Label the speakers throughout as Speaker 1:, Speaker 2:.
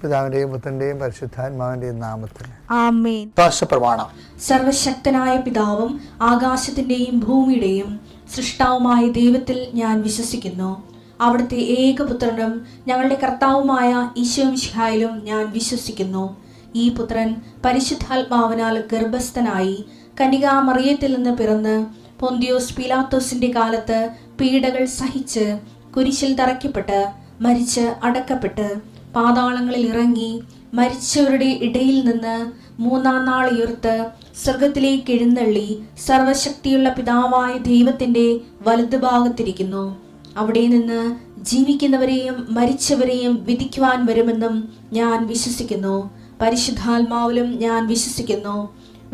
Speaker 1: പിതാവിന്റെയും പുത്രന്റെയും പരിശുദ്ധാത്മാവിന്റെയും നാമത്തിൽ
Speaker 2: ആമേൻ.
Speaker 1: പ്രമാണം.
Speaker 2: സർവശക്തനായ പിതാവും ആകാശത്തിന്റെയും ഭൂമിയുടെയും സൃഷ്ടാവുമായ ദൈവത്തിൽ ഞാൻ വിശ്വസിക്കുന്നു. അവിടുത്തെ ഏകപുത്രനും ഞങ്ങളുടെ കർത്താവുമായ ഈശോ മിശിഹായിലും ഞാൻ വിശ്വസിക്കുന്നു. ഈ പുത്രൻ പരിശുദ്ധാത്മാവിനാൽ ഗർഭസ്ഥനായി കന്യകാമറിയത്തിൽ നിന്ന് പിറന്ന് പൊന്തിയോസ് പീലാത്തോസിന്റെ കാലത്ത് പീഡകൾ സഹിച്ച് കുരിശിൽ തറയ്ക്കപ്പെട്ട് മരിച്ച് അടക്കപ്പെട്ട് പാതാളങ്ങളിൽ ഇറങ്ങി മരിച്ചവരുടെ ഇടയിൽ നിന്ന് മൂന്നാം നാൾ ഉയർത്ത് സ്വർഗത്തിലേക്ക് എഴുന്നള്ളി സർവശക്തിയുള്ള പിതാവായ ദൈവത്തിന്റെ വലതുഭാഗത്തിരിക്കുന്നു. അവിടെ നിന്ന് ജീവിക്കുന്നവരെയും മരിച്ചവരെയും വിധിക്കുവാൻ വരുമെന്നും ഞാൻ വിശ്വസിക്കുന്നു. പരിശുദ്ധാത്മാവിലും ഞാൻ വിശ്വസിക്കുന്നു.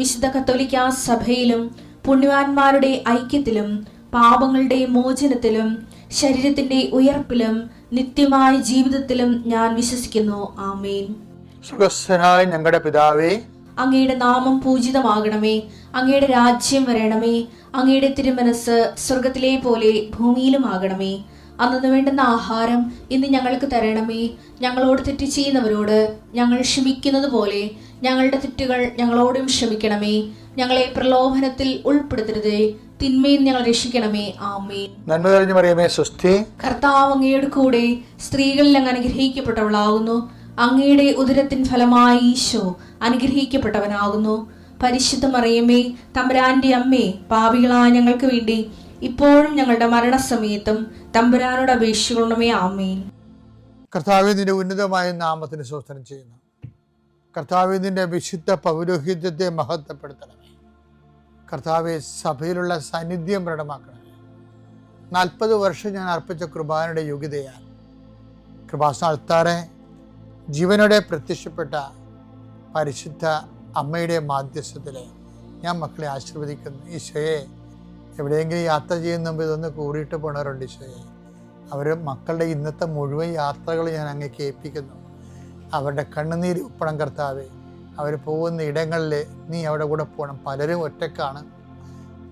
Speaker 2: വിശുദ്ധ കത്തോലിക്കാ സഭയിലും പുണ്യവാന്മാരുടെ ഐക്യത്തിലും പാപങ്ങളുടെ മോചനത്തിലും ശരീരത്തിന്റെ ഉയർപ്പിലും നിത്യമായ ജീവിതത്തിലും ഞാൻ വിശ്വസിക്കുന്നു. ആമേൻ.
Speaker 1: സുഖസ്ഥനായ ഞങ്ങളുടെ പിതാവേ,
Speaker 2: അങ്ങയുടെ നാമം പൂജിതമാകണമേ. അങ്ങയുടെ രാജ്യം വരണമേ. അങ്ങയുടെ തിരുമനസ് സ്വർഗത്തിലെ പോലെ ഭൂമിയിലും ആകണമേ. അന്നു വേണ്ടുന്ന ആഹാരം ഇന്ന് ഞങ്ങൾക്ക് തരണമേ. ഞങ്ങളോട് തെറ്റ് ചെയ്യുന്നവരോട് ഞങ്ങൾ ക്ഷമിക്കുന്നത് പോലെ ഞങ്ങളുടെ തെറ്റുകൾ ഞങ്ങളോടും ക്ഷമിക്കണമേ. ഞങ്ങളെ പ്രലോഭനത്തിൽ ഉൾപ്പെടുത്തരുതേ, തിന്മയിൽ ഞങ്ങൾ രക്ഷിക്കണമേ. ആമേൻ.
Speaker 1: നന്മ നിറഞ്ഞ മറിയമേ, സ്വസ്തി.
Speaker 2: കർത്താവ് അങ്ങയുടെ കൂടെ സ്ത്രീകളിൽ അങ്ങ് അനുഗ്രഹിക്കപ്പെട്ടവളാകുന്നു. അങ്ങയുടെ ഉദരത്തിൻ ഫലമായി ഈശോ അനുഗ്രഹിക്കപ്പെട്ടവനാകുന്നു. പരിശുദ്ധ മറിയമേ, തമ്പുരാന്റെ അമ്മേ, പാപികളായ ഞങ്ങൾക്ക് വേണ്ടി ഇപ്പോഴും ഞങ്ങളുടെ മരണസമയത്തും തമ്പുരാനോട് അപേക്ഷിക്കണമേ. ആമേൻ.
Speaker 1: കർത്താവേ, നിന്റെ ഉന്നതമായ നാമത്തിന് സ്തോത്രം ചെയ്യുന്നു. കർത്താവേ, നിന്റെ വിശുദ്ധ പൗരോഹിത്യത്തെ മഹത്വപ്പെടുത്തണമേ. കർത്താവെ, സഭയിലുള്ള സാന്നിധ്യം പ്രകടമാക്കണമേ. 40 വർഷം ഞാൻ അർപ്പിച്ച കൃപാനയുടെ യോഗ്യതയാൽ കൃപാസ്ഥാനത്താറെ ജീവനോടെ പ്രത്യക്ഷപ്പെട്ട പരിശുദ്ധ അമ്മയുടെ മാധ്യസ്ഥത്തിലെ ഞാൻ മക്കളെ ആശീർവദിക്കുന്നു. ഈശോയെ, എവിടെയെങ്കിലും യാത്ര ചെയ്യുന്ന മുമ്പ് ഇതൊന്ന് കൂടിയിട്ട് പോണവരുണ്ട്. ഈശോയെ, അവർ മക്കളുടെ ഇന്നത്തെ മുഴുവൻ യാത്രകൾ ഞാൻ അങ്ങേക്ക് ഏൽപ്പിക്കുന്നു. അവരുടെ കണ്ണുനീര് ഉപ്പണം കർത്താവെ. അവർ പോകുന്ന ഇടങ്ങളിൽ നീ അവിടെ കൂടെ പോകണം. പലരും ഒറ്റക്കാണ്,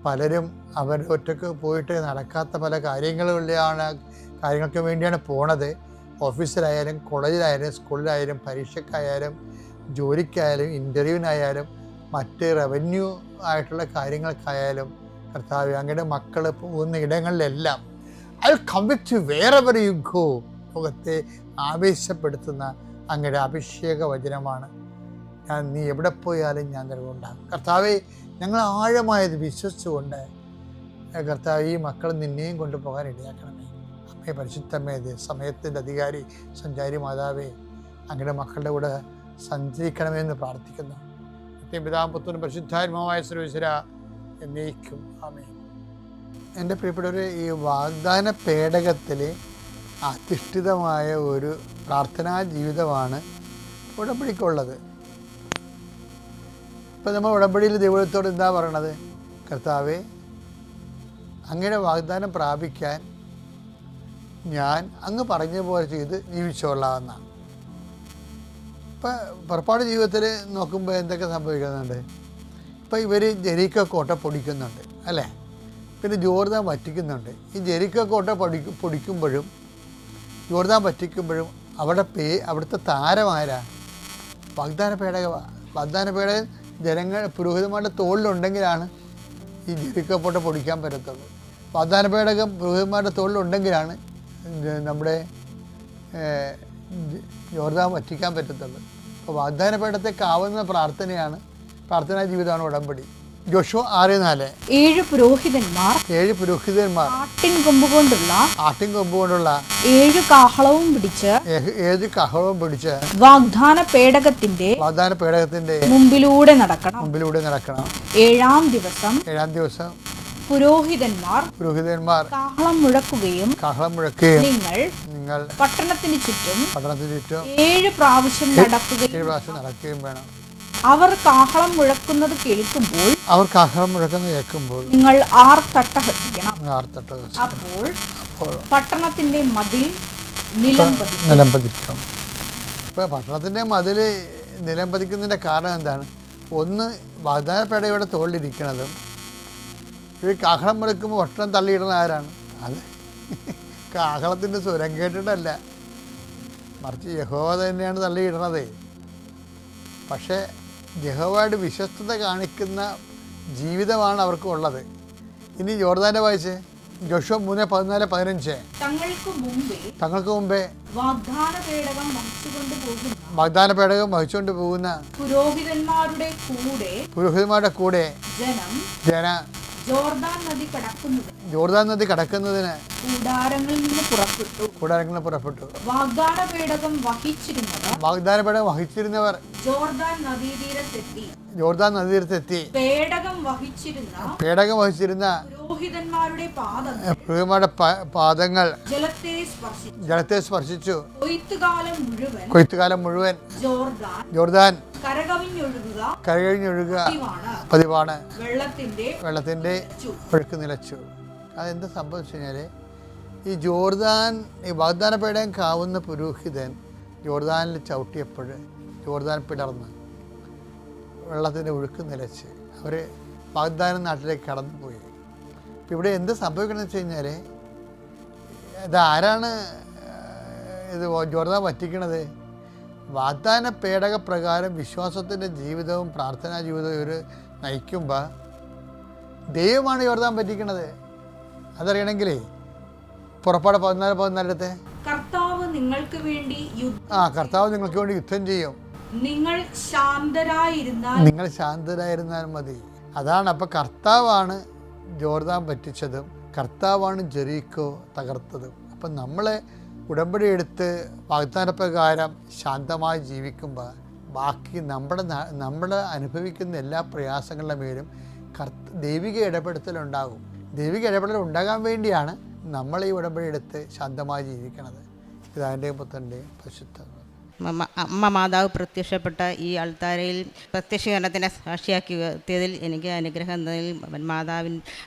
Speaker 1: പലരും അവർ ഒറ്റക്ക് പോയിട്ട് നടക്കാത്ത പല കാര്യങ്ങൾക്ക് വേണ്ടിയാണ് പോണത്. ഓഫീസിലായാലും കോളേജിലായാലും സ്കൂളിലായാലും പരീക്ഷയ്ക്കായാലും ജോലിക്കായാലും ഇൻ്റർവ്യൂവിനായാലും മറ്റ് റവന്യൂ ആയിട്ടുള്ള കാര്യങ്ങൾക്കായാലും കർത്താവ്, അങ്ങയുടെ മക്കൾ പോകുന്ന ഇടങ്ങളിലെല്ലാം I come with you wherever you go. ലോകത്തെ ആവേശപ്പെടുത്തുന്ന അങ്ങയുടെ അഭിഷേക വചനമാണ്. നീ എവിടെ പോയാലും ഞാൻ നിലകൊണ്ടാകും. കർത്താവെ, ഞങ്ങൾ ആഴമായത് വിശ്വസിച്ചുകൊണ്ട് കർത്താവ്, ഈ മക്കൾ നിന്നെയും കൊണ്ടുപോകാൻ ഇടയാക്കണമേ. അമ്മേ, പരിശുദ്ധമേ, സമയത്തിൻ്റെ അധികാരി സഞ്ചാരി മാതാവേ, അങ്ങയുടെ മക്കളുടെ കൂടെ സഞ്ചരിക്കണമേ എന്ന് പ്രാർത്ഥിക്കുന്നു. പിതാവും പുത്രനും പരിശുദ്ധാത്മാവായ സർവ്വേശ്വരാ എന്നേക്കും ആമേൻ. എൻ്റെ പ്രിയപ്പെട്ടവരെ, ഈ വാഗ്ദാന പേടകത്തിൽ അധിഷ്ഠിതമായ ഒരു പ്രാർത്ഥനാ ജീവിതമാണ് ഉടമ്പടിക്കുള്ളത്. ഇപ്പം നമ്മൾ ഉടമ്പടിയിൽ ദൈവത്തോട് എന്താ പറയണത്? കർത്താവേ, അങ്ങയുടെ വാഗ്ദാനം പ്രാപിക്കാൻ ഞാൻ അങ്ങ് പറഞ്ഞ പോലെ ചെയ്ത് ജീവിച്ചോളാമെന്നാണ്. ഇപ്പം പുറപ്പാട് ജീവിതത്തിൽ നോക്കുമ്പോൾ എന്തൊക്കെ സംഭവിക്കുന്നുണ്ട്? ഇപ്പം ഇവർ ജെറിക്കോ കോട്ട പൊടിക്കുന്നുണ്ട്, അല്ലേ? പിന്നെ ജോർദാൻ വറ്റിക്കുന്നുണ്ട്. ഈ ജെറിക്കോ കോട്ട പൊടിക്കുമ്പോഴും ജോർദാൻ വറ്റിക്കുമ്പോഴും അവിടുത്തെ താരമാരാ? വാഗ്ദാന പേടകമാണ്. വാഗ്ദാന പേടകം പുരോഹിതന്മാരുടെ തോളിലുണ്ടെങ്കിലാണ് ഈ ജെറിക്കോ കോട്ട പൊടിക്കാൻ പറ്റത്തുള്ളൂ. വാഗ്ദാന പേടകം പുരോഹിതന്മാരുടെ തോളിലുണ്ടെങ്കിലാണ് നമ്മുടെ ജോർദാൻ വറ്റിക്കാൻ പറ്റത്തുള്ളൂ. അപ്പോൾ വാഗ്ദാന പേടകത്തെ കാവുന്ന പ്രാർത്ഥനാ ജീവിതമാണ് ഉടമ്പടി. ജോഷുവ 6:4.
Speaker 2: 7 പുരോഹിതന്മാർ ആട്ടിൻ കൊമ്പ് കൊണ്ടുള്ള 7 കാഹളവും പിടിച്ച് വാഗ്ദാന പേടകത്തിന്റെ മുമ്പിലൂടെ നടക്കണം. 7-ാം ദിവസം പുരോഹിതന്മാർ കാഹളം മുഴക്കുകയും നിങ്ങൾ പട്ടണത്തിന് ചുറ്റും 7 പ്രാവശ്യം നടക്കുകയും വേണം. അവർ കാഹളം മുഴക്കുന്നത് കേൾക്കുമ്പോൾ നിങ്ങൾ ആർത്തട്ടഹസിക്കണം. അപ്പോൾ പട്ടണത്തിന്റെ മതിൽ നിലംപതിക്കും.
Speaker 1: ഇപ്പോൾ പട്ടണത്തിന്റെ മതിൽ നിലംപതിക്കുന്നതിന്റെ കാരണം എന്താണ്? ഒന്ന്, വാഗ്ദാന പേടകയുടെ തോളിലിരിക്കുന്നതും ഈ കാഹളം മുഴക്കുമ്പോൾ ഒട്ടം തള്ളിയിടുന്ന ആരാണ്? അത് കാഹളത്തിൻ്റെ സ്വരം കേട്ടിട്ടല്ല, മറിച്ച് യഹോവ തന്നെയാണ് തള്ളിയിടുന്നത്. പക്ഷേ യഹോവയുടെ വിശ്വസ്തത കാണിക്കുന്ന ജീവിതമാണ് അവർക്ക് ഉള്ളത്. ഇനി യോർദാൻ്റെ വായിച്ച് ജോഷുവ 3:14-15. തങ്ങൾക്ക് മുമ്പേ വാഗ്ദാന പേടകം വഹിച്ചുകൊണ്ട് പോകുന്ന പുരോഹിതന്മാരുടെ കൂടെ ജന ജോർദാൻ നദി കടക്കുന്നതിന് കൂടാരങ്ങളിൽ നിന്ന് പുറപ്പെട്ടു. വാഗ്ദാന പേടകം വഹിച്ചിരുന്നവർ ജോർദാൻ നദീതീരത്തെത്തി. പേടകം വഹിച്ചിരുന്ന പുരോഹിതന്മാരുടെ പാദങ്ങൾ ജലത്തെ സ്പർശിച്ചു. കൊയ്ത്തുകാലം മുഴുവൻ ജോർദാൻ കരകവിഞ്ഞൊഴുകുക പതിവാണ്. വെള്ളത്തിന്റെ ഒഴുക്ക് നിലച്ചു. അതെന്താ സംഭവിച്ചു കഴിഞ്ഞാൽ, ഈ വാഗ്ദാന പേടകം കാവുന്ന പുരോഹിതൻ ജോർദാനിൽ ചവിട്ടിയപ്പോൾ ജോർദാൻ പിളർന്ന് വെള്ളത്തിൻ്റെ ഒഴുക്ക് നിലച്ച് അവർ വാഗ്ദാന നാട്ടിലേക്ക് കടന്നുപോയി. ഇപ്പം ഇവിടെ എന്ത് സംഭവിക്കണമെന്ന് വെച്ച് കഴിഞ്ഞാൽ, ഇതാരാണ് ഇത് ജോർദാൻ വറ്റിക്കണത്? വാഗ്ദാന പേടക പ്രകാരം വിശ്വാസത്തിൻ്റെ ജീവിതവും പ്രാർത്ഥനാ ജീവിതവും ഇവർ നയിക്കുമ്പോൾ ദൈവമാണ് ജോർദാൻ പറ്റിക്കണത്. അതറിയണമെങ്കിലേ പുറപ്പാട് 14:14
Speaker 2: കർത്താവ് നിങ്ങൾക്ക് വേണ്ടി
Speaker 1: യുദ്ധം ചെയ്യും, നിങ്ങൾ ശാന്തരായിരുന്നാൽ മതി. അതാണ്. അപ്പം കർത്താവാണ് ജോർദാൻ പറ്റിച്ചതും കർത്താവാണ് ജെറീക്കോ തകർത്തതും. അപ്പം നമ്മളെ ഉടമ്പടി എടുത്ത് വാഗ്ദാനപ്രകാരം ശാന്തമായി ജീവിക്കുമ്പോൾ ബാക്കി നമ്മുടെ അനുഭവിക്കുന്ന എല്ലാ പ്രയാസങ്ങളുടെ മേലും ദൈവിക ഇടപെടുത്തലുണ്ടാകും. ദൈവിക ഇടപെടൽ ഉണ്ടാകാൻ വേണ്ടിയാണ് നമ്മൾ ഈ ഉടമ്പടി എടുത്ത് ശാന്തമായി ജീവിക്കണത്. പിതാവിൻ്റെയും പുത്രൻ്റെയും പരിശുദ്ധ
Speaker 3: അമ്മ മാതാവ് പ്രത്യക്ഷപ്പെട്ട ഈ അൾത്താരയിൽ പ്രത്യക്ഷീകരണത്തിനെ സാക്ഷിയാക്കിയതിൽ എനിക്ക് അനുഗ്രഹം എന്നതിൽ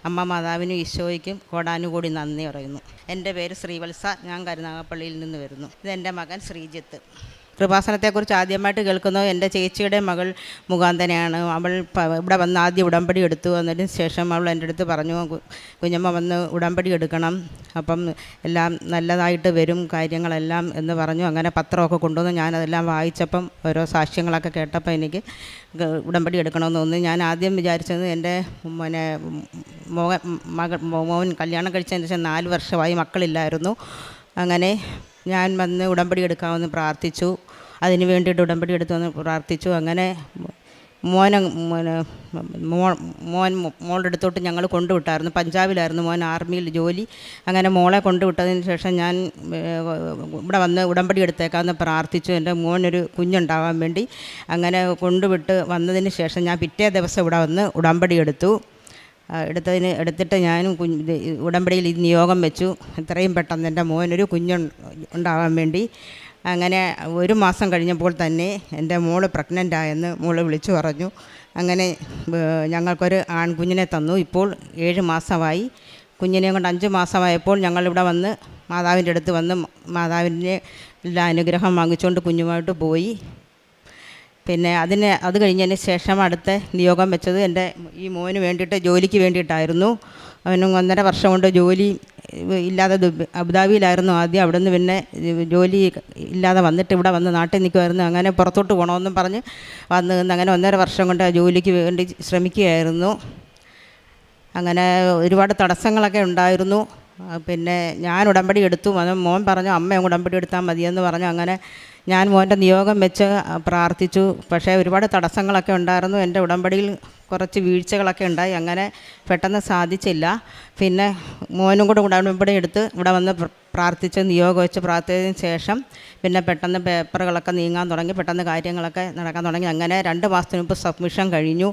Speaker 3: അമ്മ മാതാവിനും ഈശോയ്ക്കും കോടാനുകൂടി നന്ദി പറയുന്നു. എൻ്റെ പേര് ശ്രീവത്സ. ഞാൻ കരുനാഗപ്പള്ളിയിൽ നിന്ന് വരുന്നു. ഇതെൻ്റെ മകൻ ശ്രീജിത്ത്. കൃപാസനത്തെക്കുറിച്ച് ആദ്യമായിട്ട് കേൾക്കുന്നത് എൻ്റെ ചേച്ചിയുടെ മകൾ മുഖാന്തനെയാണ്. അവൾ ഇവിടെ വന്ന് ആദ്യം ഉടമ്പടി എടുത്തു. എന്നതിന് ശേഷം അവൾ എൻ്റെ അടുത്ത് പറഞ്ഞു, കുഞ്ഞമ്മ വന്ന് ഉടമ്പടി എടുക്കണം, അപ്പം എല്ലാം നല്ലതായിട്ട് വരും കാര്യങ്ങളെല്ലാം എന്ന് പറഞ്ഞു. അങ്ങനെ പത്രമൊക്കെ കൊണ്ടുവന്ന് ഞാനതെല്ലാം വായിച്ചപ്പം ഓരോ സാക്ഷ്യങ്ങളൊക്കെ കേട്ടപ്പോൾ എനിക്ക് ഉടമ്പടി എടുക്കണമെന്ന് തോന്നി. ഞാൻ ആദ്യം വിചാരിച്ചത് എൻ്റെ മോൻ കല്യാണം കഴിച്ചതിന് ശേഷം 4 വർഷമായി മക്കളില്ലായിരുന്നു. അങ്ങനെ ഞാൻ വന്ന് ഉടമ്പടി എടുക്കാമെന്ന് പ്രാർത്ഥിച്ചു. അതിന് വേണ്ടിയിട്ട് ഉടമ്പടി എടുത്തുവന്ന് പ്രാർത്ഥിച്ചു. അങ്ങനെ മോളുടെ അടുത്തോട്ട് ഞങ്ങൾ കൊണ്ടുവിട്ടായിരുന്നു. പഞ്ചാബിലായിരുന്നു മോൻ, ആർമിയിൽ ജോലി. അങ്ങനെ മോളെ കൊണ്ടുവിട്ടതിന് ശേഷം ഞാൻ ഇവിടെ വന്ന് ഉടമ്പടി എടുത്തേക്കാമെന്ന് പ്രാർത്ഥിച്ചു, എൻ്റെ മോനൊരു കുഞ്ഞുണ്ടാകാൻ വേണ്ടി. അങ്ങനെ കൊണ്ടുവിട്ട് വന്നതിന് ശേഷം ഞാൻ പിറ്റേ ദിവസം ഇവിടെ വന്ന് ഉടമ്പടി എടുത്തിട്ട് ഞാനും ഉടമ്പടിയിൽ നിയോഗം വെച്ചു, എത്രയും പെട്ടെന്ന് എൻ്റെ മോനൊരു കുഞ്ഞുണ്ടാകാൻ വേണ്ടി. അങ്ങനെ 1 മാസം കഴിഞ്ഞപ്പോൾ തന്നെ എൻ്റെ മോള് പ്രഗ്നൻ്റായെന്ന് മോള് വിളിച്ചു പറഞ്ഞു. അങ്ങനെ ഞങ്ങൾക്കൊരു ആൺകുഞ്ഞിനെ തന്നു. ഇപ്പോൾ 7 മാസമായി. കുഞ്ഞിനെ കൊണ്ട് 5 മാസമായപ്പോൾ ഞങ്ങളിവിടെ വന്ന് മാതാവിൻ്റെ അടുത്ത് വന്ന് മാതാവിൻ്റെ എല്ലാ അനുഗ്രഹം വാങ്ങിച്ചുകൊണ്ട് കുഞ്ഞുമായിട്ട് പോയി. പിന്നെ അത് കഴിഞ്ഞതിന് ശേഷം അടുത്ത നിയോഗം വെച്ചത് എൻ്റെ ഈ മോന് വേണ്ടിയിട്ട്, ജോലിക്ക് വേണ്ടിയിട്ടായിരുന്നു. അവന് 1.5 വർഷം കൊണ്ട് ജോലി ഇല്ലാതെ അബുദാബിയിലായിരുന്നു ആദ്യം. അവിടെ നിന്ന് പിന്നെ ജോലി ഇല്ലാതെ വന്നിട്ട് ഇവിടെ വന്ന് നാട്ടിൽ നിൽക്കുമായിരുന്നു. അങ്ങനെ പുറത്തോട്ട് പോകണമെന്നും പറഞ്ഞ് വന്ന് അങ്ങനെ 1.5 വർഷം കൊണ്ട് ആ ജോലിക്ക് വേണ്ടി ശ്രമിക്കുകയായിരുന്നു. അങ്ങനെ ഒരുപാട് തടസ്സങ്ങളൊക്കെ ഉണ്ടായിരുന്നു. പിന്നെ ഞാൻ ഉടമ്പടി എടുത്തു. അത് മോൻ പറഞ്ഞു അമ്മ ഉടമ്പടി എടുത്താൽ മതിയെന്ന് പറഞ്ഞു. അങ്ങനെ ഞാൻ മോൻ്റെ നിയോഗം വെച്ച് പ്രാർത്ഥിച്ചു. പക്ഷേ ഒരുപാട് തടസ്സങ്ങളൊക്കെ ഉണ്ടായിരുന്നു. എൻ്റെ ഉടമ്പടിയിൽ കുറച്ച് വീഴ്ചകളൊക്കെ ഉണ്ടായി. അങ്ങനെ പെട്ടെന്ന് സാധിച്ചില്ല. പിന്നെ മോനും കൂടെ ഉടമ്പടി എടുത്ത് ഇവിടെ വന്ന് പ്രാർത്ഥിച്ച് നിയോഗം വെച്ച് പ്രാർത്ഥിച്ചതിന് ശേഷം പിന്നെ പെട്ടെന്ന് പേപ്പറുകളൊക്കെ നീങ്ങാൻ തുടങ്ങി, പെട്ടെന്ന് കാര്യങ്ങളൊക്കെ നടക്കാൻ തുടങ്ങി. അങ്ങനെ 2 മാസത്തിന് മുമ്പ് സബ്മിഷൻ കഴിഞ്ഞു.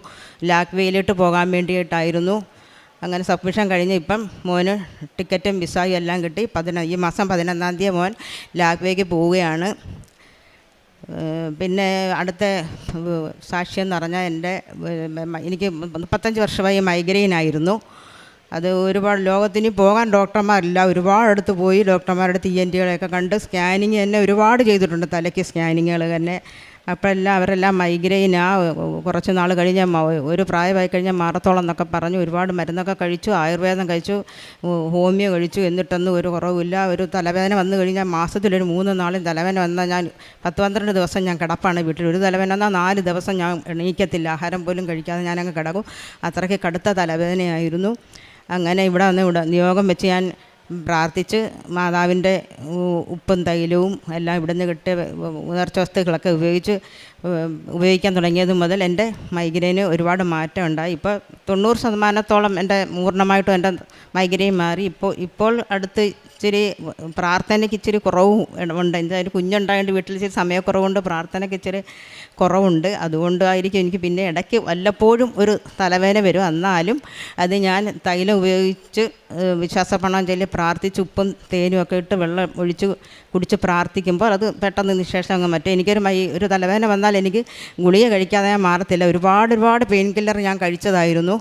Speaker 3: ലാക്വേയിലോട്ട് പോകാൻ വേണ്ടിയിട്ടായിരുന്നു. അങ്ങനെ സബ്മിഷൻ കഴിഞ്ഞ് ഇപ്പം മോന് ടിക്കറ്റും വിസയും എല്ലാം കിട്ടി. ഈ മാസം 11-ാം തീയതി മോൻ ലാക്വേക്ക് പോവുകയാണ്. പിന്നെ അടുത്ത സാക്ഷ്യം എന്ന് പറഞ്ഞാൽ എനിക്ക് 35 വർഷമായി മൈഗ്രെയിനായിരുന്നു. അത് ഒരുപാട് ലോകത്തിന് പോകാൻ ഡോക്ടർമാരില്ല. ഒരുപാട് അടുത്ത് പോയി ഡോക്ടർമാരുടെ TNT കണ്ട് സ്കാനിങ് തന്നെ ഒരുപാട് ചെയ്തിട്ടുണ്ട്. തലയ്ക്ക് സ്കാനിങ്ങുകൾ തന്നെ അപ്പോഴെല്ലാം അവരെല്ലാം മൈഗ്രെയിനാ, കുറച്ച് നാൾ കഴിഞ്ഞ് ഒരു പ്രായമായി കഴിഞ്ഞാൽ മാറത്തോളം എന്നൊക്കെ പറഞ്ഞു. ഒരുപാട് മരുന്നൊക്കെ കഴിച്ചു, ആയുർവേദം കഴിച്ചു, ഹോമിയോ കഴിച്ചു, എന്നിട്ടൊന്നും ഒരു കുറവില്ല. ഒരു തലവേദന വന്നു കഴിഞ്ഞാൽ മാസത്തിലൊരു 3 നാളും തലവേദന വന്നാൽ ഞാൻ 10-12 ദിവസം ഞാൻ കിടപ്പാണ് വീട്ടിൽ. ഒരു തലവേദന വന്നാൽ 4 ദിവസം ഞാൻ എണീക്കത്തില്ല, ആഹാരം പോലും കഴിക്കാതെ ഞാനങ്ങ് കിടക്കും. അത്രയ്ക്ക് കടുത്ത തലവേദനയായിരുന്നു. അങ്ങനെ ഇവിടെ വന്ന് നിയോഗം വെച്ച് ഞാൻ പ്രാർത്ഥിച്ച് മാതാവിൻ്റെ ഉപ്പും തൈലവും എല്ലാം ഇവിടുന്ന് കിട്ടിയ ഉണർച്ച വസ്തുക്കളൊക്കെ ഉപയോഗിക്കാൻ തുടങ്ങിയത് മുതൽ എൻ്റെ മൈഗ്രെയിന് ഒരുപാട് മാറ്റം ഉണ്ടായി. ഇപ്പോൾ 90% എൻ്റെ പൂർണ്ണമായിട്ടും എൻ്റെ മൈഗ്രെയിൻ മാറി. ഇപ്പോൾ അടുത്ത് ഇച്ചിരി പ്രാർത്ഥനയ്ക്ക് ഇച്ചിരി കുറവും ഉണ്ട്. എന്തായാലും കുഞ്ഞുണ്ടായതുകൊണ്ട് വീട്ടിൽ ഇച്ചിരി സമയക്കുറവുണ്ട്, പ്രാർത്ഥനയ്ക്ക് ഇച്ചിരി കുറവുണ്ട്. അതുകൊണ്ടായിരിക്കും എനിക്ക് പിന്നെ ഇടയ്ക്ക് വല്ലപ്പോഴും ഒരു തലവേദന വരും. എന്നാലും അത് ഞാൻ തൈലം ഉപയോഗിച്ച് വിശ്വാസപ്രണവം ചൊല്ലി പ്രാർത്ഥിച്ച് ഉപ്പും തേനും ഒക്കെ ഇട്ട് വെള്ളം ഒഴിച്ച് കുടിച്ച് പ്രാർത്ഥിക്കുമ്പോൾ അത് പെട്ടെന്ന് നിശേഷം അങ്ങ് മറ്റേ ഒരു തലവേദന വന്നാൽ എനിക്ക് ഗുളിക കഴിക്കാതെ ഞാൻ മാറത്തില്ല. ഒരുപാട് പെയിൻ കില്ലർ ഞാൻ കഴിച്ചതായിരുന്നു.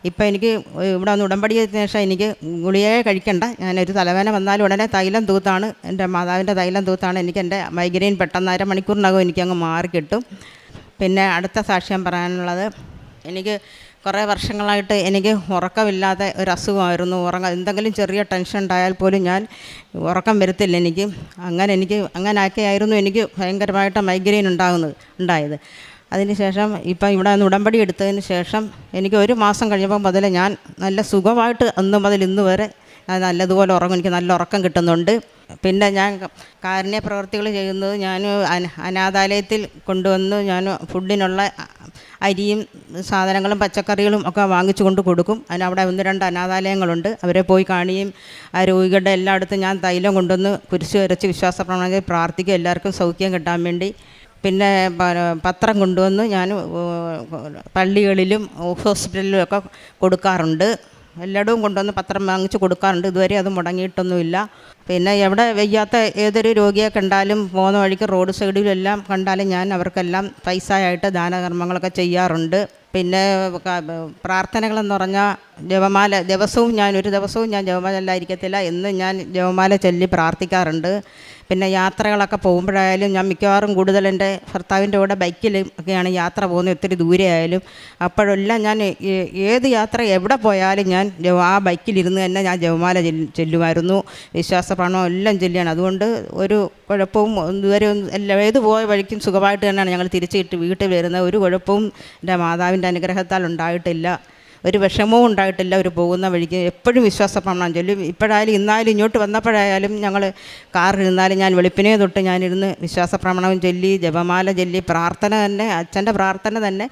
Speaker 3: ഇപ്പം എനിക്ക് ഇവിടെ വന്ന് ഉടമ്പടിയതിന് ശേഷം എനിക്ക് ഗുളികയെ കഴിക്കണ്ട. ഞാനൊരു തലവേദന വന്നാലും ഉടനെ തൈലം തൂത്താണ്, എൻ്റെ മാതാവിൻ്റെ തൈലം തൂത്താണ് എനിക്ക് എൻ്റെ മൈഗ്രെയിൻ പെട്ടെന്ന് 1/2 മണിക്കൂറിനകം എനിക്കങ്ങ് മാറിക്കിട്ടും. പിന്നെ അടുത്ത സാക്ഷ്യം പറയാനുള്ളത്, എനിക്ക് കുറേ വർഷങ്ങളായിട്ട് എനിക്ക് ഉറക്കമില്ലാത്ത ഒരു അസുഖമായിരുന്നു. എന്തെങ്കിലും ചെറിയ ടെൻഷൻ ഉണ്ടായാൽ പോലും ഞാൻ ഉറക്കം വരത്തില്ല എനിക്ക്. അങ്ങനെയൊക്കെയായിരുന്നു എനിക്ക് ഭയങ്കരമായിട്ട് മൈഗ്രെയിൻ ഉണ്ടായത്. അതിനുശേഷം ഇപ്പം ഇവിടെ നിന്ന് ഉടമ്പടി എടുത്തതിന് ശേഷം എനിക്ക് 1 മാസം കഴിഞ്ഞപ്പോൾ മുതൽ ഞാൻ നല്ല സുഖമായിട്ട് അന്ന് മുതൽ ഇന്ന് വരെ നല്ലതുപോലെ ഉറങ്ങും. എനിക്ക് നല്ല ഉറക്കം കിട്ടുന്നുണ്ട്. പിന്നെ ഞാൻ കാരുണ്യ പ്രവർത്തികൾ ചെയ്യുന്നത്, ഞാൻ അനാഥാലയത്തിൽ കൊണ്ടുവന്ന് ഞാൻ ഫുഡിനുള്ള അരിയും സാധനങ്ങളും പച്ചക്കറികളും ഒക്കെ വാങ്ങിച്ചു കൊണ്ട് കൊടുക്കും. അവിടെ 1-2 അനാഥാലയങ്ങളുണ്ട്. അവരെ പോയി കാണുകയും ആ രോഗികളുടെ എല്ലായിടത്തും ഞാൻ തൈലം കൊണ്ടുവന്ന് കുരിശ് വരച്ച് വിശ്വാസപ്രമാണം പ്രാർത്ഥിക്കും, എല്ലാവർക്കും സൗഖ്യം കിട്ടാൻ വേണ്ടി. പിന്നെ പത്രം കൊണ്ടുവന്ന് ഞാൻ പള്ളികളിലും ഹോസ്പിറ്റലിലും ഒക്കെ കൊടുക്കാറുണ്ട്. എല്ലായിടവും കൊണ്ടുവന്ന് പത്രം വാങ്ങിച്ച് കൊടുക്കാറുണ്ട്. ഇതുവരെ അത് മുടങ്ങിയിട്ടൊന്നുമില്ല. പിന്നെ എവിടെ വയ്യാത്ത ഏതൊരു രോഗിയെ കണ്ടാലും പോകുന്ന വഴിക്ക് റോഡ് സൈഡിലെല്ലാം കണ്ടാലും ഞാൻ അവർക്കെല്ലാം പൈസയായിട്ട് ദാനകർമ്മങ്ങളൊക്കെ ചെയ്യാറുണ്ട്. പിന്നെ പ്രാർത്ഥനകളെന്ന് പറഞ്ഞാൽ ജപമാല ഒരു ദിവസവും ഞാൻ ജപമാല ചൊല്ലാതിരിക്കത്തില്ല. എന്നും ഞാൻ ജപമാല ചൊല്ലി പ്രാർത്ഥിക്കാറുണ്ട്. പിന്നെ യാത്രകളൊക്കെ പോകുമ്പോഴായാലും ഞാൻ മിക്കവാറും കൂടുതൽ എൻ്റെ ഭർത്താവിൻ്റെ കൂടെ ബൈക്കിലും ഒക്കെയാണ് യാത്ര പോകുന്നത്, ഒത്തിരി ദൂരെ ആയാലും. അപ്പോഴെല്ലാം ഞാൻ ഏത് യാത്ര എവിടെ പോയാലും ഞാൻ ആ ബൈക്കിലിരുന്ന് തന്നെ ഞാൻ ജപമാല ചൊല്ലുമായിരുന്നു. വിശ്വാസപ്രണവം എല്ലാം ചൊല്ലിയാണ്. അതുകൊണ്ട് ഒരു കുഴപ്പവും ഇതുവരെ ഏത് പോയ വഴിക്കും സുഖമായിട്ട് തന്നെയാണ് ഞങ്ങൾ തിരിച്ചിട്ട് വീട്ടിൽ വരുന്നത്. ഒരു കുഴപ്പവും എൻ്റെ മാതാവിൻ്റെ അനുഗ്രഹത്താൽ ഉണ്ടായിട്ടില്ല. ഒരു വിഷമവും ഉണ്ടായിട്ടില്ല. ഒരു പോകുന്ന വഴിക്ക് എപ്പോഴും വിശ്വാസപ്രമാണം ചൊല്ലും. ഇപ്പോഴായാലും ഇന്നായാലും ഇങ്ങോട്ട് വന്നപ്പോഴായാലും ഞങ്ങൾ കാറിലിരുന്നാലും ഞാൻ വെളുപ്പിനെ തൊട്ട് ഞാനിരുന്ന് വിശ്വാസപ്രമാണം ചൊല്ലി ജപമാല ചൊല്ലി പ്രാർത്ഥന തന്നെ, അച്ഛൻ്റെ പ്രാർത്ഥന തന്നെ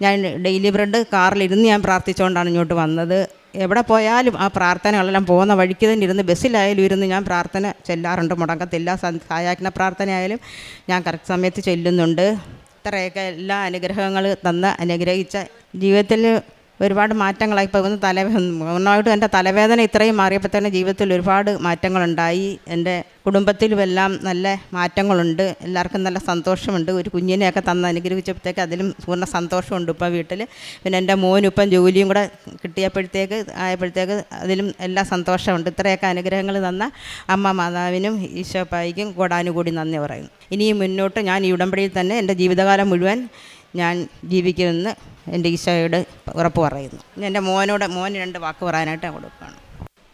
Speaker 3: ഞാൻ ഡെയിലി ബ്രെഡ് കാറിലിരുന്ന് ഞാൻ പ്രാർത്ഥിച്ചുകൊണ്ടാണ് ഇങ്ങോട്ട് വന്നത്. എവിടെ പോയാലും ആ പ്രാർത്ഥനകളെല്ലാം പോകുന്ന വഴിക്ക് തന്നെ ഇരുന്ന്, ബസ്സിലായാലും ഇരുന്ന് ഞാൻ പ്രാർത്ഥന ചെല്ലാറുണ്ട്, മുടക്കത്തില്ല. സായാഹ്ന പ്രാർത്ഥനയായാലും ഞാൻ കറക്റ്റ് സമയത്ത് ചെല്ലുന്നുണ്ട്. ഇത്രയൊക്കെ എല്ലാ അനുഗ്രഹങ്ങൾ തന്ന് അനുഗ്രഹിച്ച ജീവിതത്തിൽ ഒരുപാട് മാറ്റങ്ങളായി. ഇപ്പോൾ പൂർണ്ണമായിട്ടും എൻ്റെ തലവേദന ഇത്രയും മാറിയപ്പോൾ തന്നെ ജീവിതത്തിൽ ഒരുപാട് മാറ്റങ്ങളുണ്ടായി. എൻ്റെ കുടുംബത്തിലുമെല്ലാം നല്ല മാറ്റങ്ങളുണ്ട്. എല്ലാവർക്കും നല്ല സന്തോഷമുണ്ട്. ഒരു കുഞ്ഞിനെയൊക്കെ തന്ന് അനുഗ്രഹിച്ചപ്പോഴത്തേക്ക് അതിലും പൂർണ്ണ സന്തോഷമുണ്ട് ഇപ്പോൾ വീട്ടിൽ. പിന്നെ എൻ്റെ മോനിപ്പം ജോലിയും കൂടെ ആയപ്പോഴത്തേക്ക് അതിലും എല്ലാ സന്തോഷമുണ്ട്. ഇത്രയൊക്കെ അനുഗ്രഹങ്ങൾ തന്ന അമ്മ മാതാവിനും ഈശോപ്പായിക്കും കോടാനുകൂടി നന്ദി പറയുന്നു. ഇനിയും മുന്നോട്ട് ഞാൻ ഈ ഉടമ്പടിയിൽ തന്നെ എൻ്റെ ജീവിതകാലം മുഴുവൻ ഞാൻ ജീവിക്കുമെന്ന് എൻ്റെ ഈശോയോട് ഉറപ്പ് പറയുന്നു. എൻ്റെ മോന് 2 വാക്ക് പറയാനായിട്ട് ഞാൻ കൊടുക്കുകയാണ്.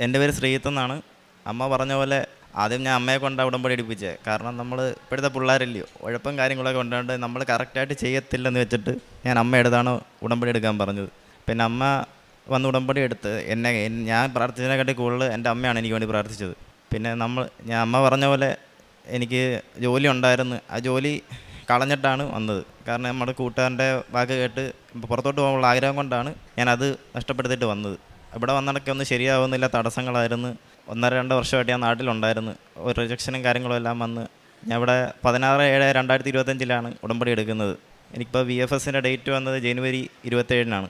Speaker 4: എൻ്റെ പേര് ശ്രീജിത്ത് എന്നാണ്. അമ്മ പറഞ്ഞ പോലെ ആദ്യം ഞാൻ അമ്മയെ കൊണ്ട് ഉടമ്പടി എടുപ്പിച്ചത്. കാരണം നമ്മൾ ഇപ്പോഴത്തെ പിള്ളേരല്ലയോ, ഉഴപ്പം കാര്യങ്ങളൊക്കെ കൊണ്ടുകൊണ്ട് നമ്മൾ കറക്റ്റായിട്ട് ചെയ്യത്തില്ലെന്ന് വെച്ചിട്ട് ഞാൻ അമ്മയെടുത്താണ് ഉടമ്പടി എടുക്കാൻ പറഞ്ഞത്. പിന്നെ അമ്മ വന്ന് ഉടമ്പടി എടുത്ത് ഞാൻ പ്രാർത്ഥിച്ചതിനെക്കാട്ടി കൂടുതൽ എൻ്റെ അമ്മയാണ് എനിക്ക് വേണ്ടി പ്രാർത്ഥിച്ചത്. പിന്നെ അമ്മ പറഞ്ഞ പോലെ എനിക്ക് ജോലി ഉണ്ടായിരുന്നു. ആ ജോലി കളഞ്ഞിട്ടാണ് വന്നത്. കാരണം നമ്മുടെ കൂട്ടുകാരൻ്റെ വാക്ക് കേട്ട് പുറത്തോട്ട് പോകാനുള്ള ആഗ്രഹം കൊണ്ടാണ് ഞാനത് നഷ്ടപ്പെടുത്തിയിട്ട് വന്നത്. ഇവിടെ വന്നിടയ്ക്ക് ഒന്നും ശരിയാവുന്നില്ല, തടസ്സങ്ങളായിരുന്നു. 1-2 വർഷമായിട്ട് ഞാൻ നാട്ടിലുണ്ടായിരുന്നു. ഒരു റിജക്ഷനും കാര്യങ്ങളും എല്ലാം വന്ന് ഞാൻ ഇവിടെ 16/7/2025 ഉടമ്പടി എടുക്കുന്നത്. എനിക്കിപ്പോൾ VFSൻ്റെ ഡേറ്റ് വന്നത് ജനുവരി 27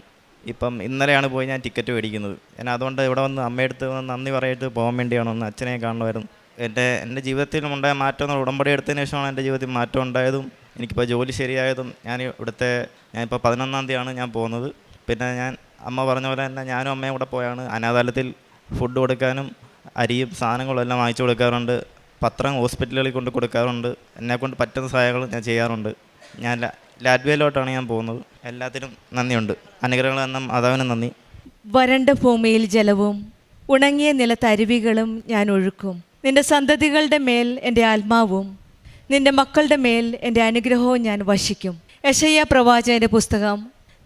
Speaker 4: ഇപ്പം ഇന്നലെയാണ് പോയി ഞാൻ ടിക്കറ്റ് മേടിക്കുന്നത്. ഞാൻ അതുകൊണ്ട് ഇവിടെ വന്ന് അമ്മയെടുത്ത് നന്ദി പറയിട്ട് പോകാൻ വേണ്ടിയാണ് ഒന്ന് അച്ഛനെ കാണുമായിരുന്നു. എൻ്റെ ജീവിതത്തിൽ ഉണ്ടായ മാറ്റം ഉടമ്പടി എടുത്തതിന് ശേഷമാണ് എൻ്റെ ജീവിതത്തിൽ മാറ്റം ഉണ്ടായതും എനിക്കിപ്പോൾ ജോലി ശരിയായതും. ഞാനിപ്പോൾ 11-ാം തീയതിയാണ് ഞാൻ പോകുന്നത്. പിന്നെ ഞാൻ അമ്മ പറഞ്ഞ പോലെ തന്നെ ഞാനും അമ്മയും കൂടെ പോയാണ് അനാഥാലയത്തിൽ ഫുഡ് കൊടുക്കാനും അരിയും സാധനങ്ങളും എല്ലാം വാങ്ങിച്ചു കൊടുക്കാറുണ്ട്. പത്രം ഹോസ്പിറ്റലുകളിൽ കൊണ്ട് കൊടുക്കാറുണ്ട്. എന്നെക്കൊണ്ട് പറ്റുന്ന സഹായങ്ങൾ ഞാൻ ചെയ്യാറുണ്ട്. ഞാൻ ലാറ്റ്വിയയിലോട്ടാണ് ഞാൻ പോകുന്നത്. എല്ലാത്തിനും നന്ദിയുണ്ട്. അനുഗ്രഹങ്ങൾ തന്ന മാതാവിനും നന്ദി.
Speaker 5: വരണ്ട ഭൂമിയിൽ ജലവും ഉണങ്ങിയ നിലത്ത് അരുവികളും ഞാൻ ഒഴുക്കും. നിന്റെ സന്തതികളുടെ മേൽ എൻ്റെ ആത്മാവും നിന്റെ മക്കളുടെ മേൽ എൻ്റെ അനുഗ്രഹവും ഞാൻ വശിക്കും. യെശയ്യാ പ്രവാചകന്റെ പുസ്തകം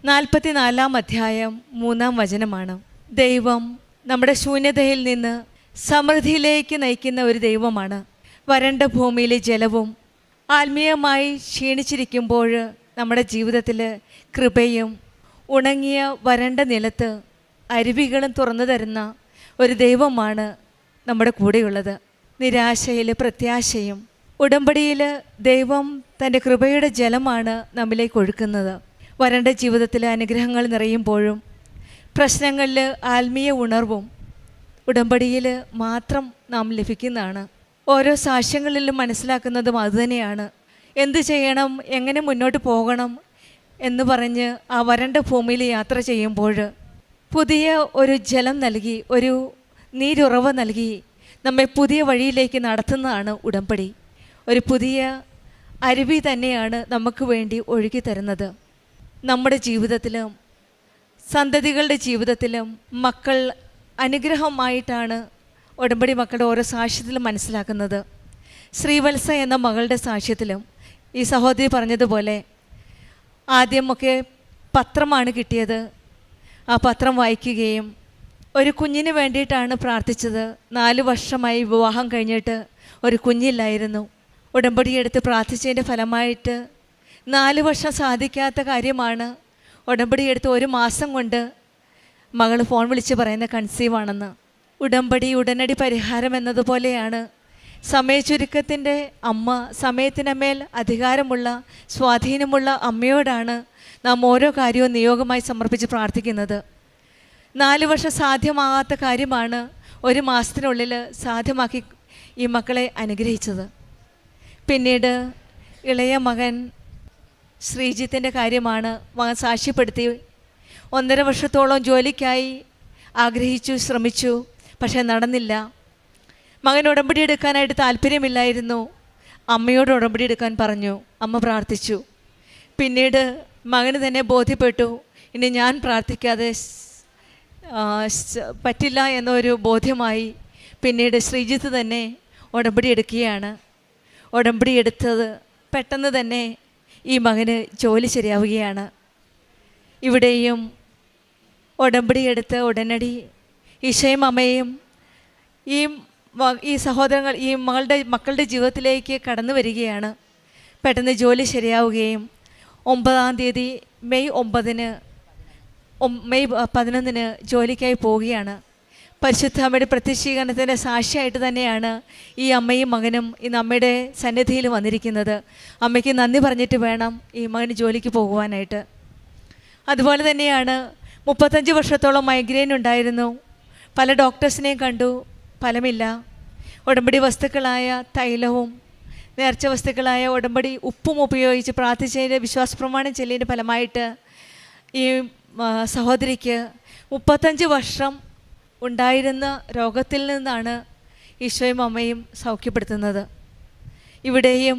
Speaker 5: 44 അധ്യായം 3 വചനമാണ്. ദൈവം നമ്മുടെ ശൂന്യതയിൽ നിന്ന് സമൃദ്ധിയിലേക്ക് നയിക്കുന്ന ഒരു ദൈവമാണ്. വരണ്ട ഭൂമിയിലെ ജലവും ആത്മീയമായി ക്ഷീണിച്ചിരിക്കുമ്പോൾ നമ്മുടെ ജീവിതത്തിൽ കൃപയും ഉണങ്ങിയ വരണ്ട നിലത്ത് അരുവികളും തുറന്നു തരുന്ന ഒരു ദൈവമാണ് നമ്മുടെ കൂടെയുള്ളത്. നിരാശയിൽ പ്രത്യാശയും ഉടമ്പടിയിൽ ദൈവം തൻ്റെ കൃപയുടെ ജലമാണ് നമ്മിലേക്ക് ഒഴുക്കുന്നത്. വരണ്ട ജീവിതത്തിൽ അനുഗ്രഹങ്ങൾ നിറയുമ്പോഴും പ്രശ്നങ്ങളിൽ ആത്മീയ ഉണർവും ഉടമ്പടിയിൽ മാത്രം നാം ലഭിക്കുന്നതാണ്. ഓരോ സാക്ഷ്യങ്ങളിലും മനസ്സിലാക്കുന്നതും അതുതന്നെയാണ്. എന്തു ചെയ്യണം, എങ്ങനെ മുന്നോട്ട് പോകണം എന്ന് പറഞ്ഞ് ആ വരണ്ട ഭൂമിയിൽ യാത്ര ചെയ്യുമ്പോൾ പുതിയ ഒരു ജലം നൽകി, ഒരു നീരുറവ നൽകി നമ്മെ പുതിയ വഴിയിലേക്ക് നടത്തുന്നതാണ് ഉടമ്പടി. ഒരു പുതിയ അരുവി തന്നെയാണ് നമുക്ക് വേണ്ടി ഒഴുകി തരുന്നത്. നമ്മുടെ ജീവിതത്തിലും സന്തതികളുടെ ജീവിതത്തിലും മക്കൾ അനുഗ്രഹമായിട്ടാണ് ഉടമ്പടി മക്കളുടെ ഓരോ സാക്ഷ്യത്തിലും മനസ്സിലാക്കുന്നത്. ശ്രീവത്സ എന്ന മകളുടെ സാക്ഷ്യത്തിലും ഈ സഹോദരി പറഞ്ഞതുപോലെ ആദ്യമൊക്കെ പത്രമാണ് കിട്ടിയത്. ആ പത്രം വായിക്കുകയും ഒരു കുഞ്ഞിന് വേണ്ടിയിട്ടാണ് പ്രാർത്ഥിച്ചത്. 4 വർഷമായി വിവാഹം കഴിഞ്ഞിട്ട് ഒരു കുഞ്ഞില്ലായിരുന്നു. ഉടമ്പടിയെടുത്ത് പ്രാർത്ഥിച്ചതിൻ്റെ ഫലമായിട്ട് 4 വർഷം സാധിക്കാത്ത കാര്യമാണ്. ഉടമ്പടിയെടുത്ത് 1 മാസം കൊണ്ട് മകൾ ഫോൺ വിളിച്ച് പറയുന്ന കൺസീവാണെന്ന്. ഉടമ്പടി ഉടനടി പരിഹാരം എന്നതുപോലെയാണ്. സമയചുരുക്കത്തിൻ്റെ അമ്മ, സമയത്തിനമേൽ അധികാരമുള്ള സ്വാധീനമുള്ള അമ്മയോടാണ് നാം ഓരോ കാര്യവും നിയോഗമായി സമർപ്പിച്ച് പ്രാർത്ഥിക്കുന്നത്. 4 വർഷം സാധ്യമാകാത്ത കാര്യമാണ് 1 മാസത്തിനുള്ളിൽ സാധ്യമാക്കി ഈ മക്കളെ അനുഗ്രഹിച്ചത്. പിന്നീട് ഇളയ മകൻ ശ്രീജിത്തിൻ്റെ കാര്യമാണ് മകൻ സാക്ഷ്യപ്പെടുത്തി. 1.5 വർഷത്തോളം ജോലിക്കായി ആഗ്രഹിച്ചു, ശ്രമിച്ചു, പക്ഷേ നടന്നില്ല. മകൻ ഉടമ്പടി എടുക്കാനായിട്ട് താല്പര്യമില്ലായിരുന്നു. അമ്മയോട് ഉടമ്പടി എടുക്കാൻ പറഞ്ഞു. അമ്മ പ്രാർത്ഥിച്ചു. പിന്നീട് മകന് തന്നെ ബോധ്യപ്പെട്ടു, ഇനി ഞാൻ പ്രാർത്ഥിക്കാതെ പറ്റില്ല എന്നൊരു ബോധ്യമായി. പിന്നീട് ശ്രീജിത്ത് തന്നെ ഉടമ്പടി എടുക്കുകയാണ്. ഉടമ്പടി എടുത്തത് പെട്ടെന്ന് തന്നെ ഈ മകന് ജോലി ശരിയാവുകയാണ്. ഇവിടെയും ഉടമ്പടി എടുത്ത് ഉടനടി ഈശോയും അമ്മയും ഈ സഹോദരങ്ങൾ ഈ മക്കളുടെ ജീവിതത്തിലേക്ക് കടന്നു വരികയാണ്. പെട്ടെന്ന് ജോലി ശരിയാവുകയും 9-ാം തീയതി മെയ് 11 ജോലിക്കായി പോവുകയാണ്. പരിശുദ്ധ അമ്മയുടെ പ്രത്യക്ഷീകരണത്തിൻ്റെ സാക്ഷിയായിട്ട് തന്നെയാണ് ഈ അമ്മയും മകനും ഇന്ന് അമ്മയുടെ സന്നിധിയിൽ വന്നിരിക്കുന്നത്. അമ്മയ്ക്ക് നന്ദി പറഞ്ഞിട്ട് വേണം ഈ മകന് ജോലിക്ക് പോകുവാനായിട്ട്. അതുപോലെ തന്നെയാണ് 35 വർഷത്തോളം മൈഗ്രെയിൻ ഉണ്ടായിരുന്നു. പല ഡോക്ടേഴ്സിനെയും കണ്ടു, ഫലമില്ല. ഉടമ്പടി വസ്തുക്കളായ തൈലവും നേർച്ച വസ്തുക്കളായ ഉടമ്പടി ഉപ്പും ഉപയോഗിച്ച് പ്രാർത്ഥിച്ചതിൻ്റെ വിശ്വാസപ്രമാണം ചെല്ലിയതിൻ്റെ ഫലമായിട്ട് ഈ സഹോദരിക്ക് 35 വർഷം ഉണ്ടായിരുന്ന രോഗത്തിൽ നിന്നാണ് ഈശോയും അമ്മയും സൗഖ്യപ്പെടുത്തുന്നത്. ഇവിടെയും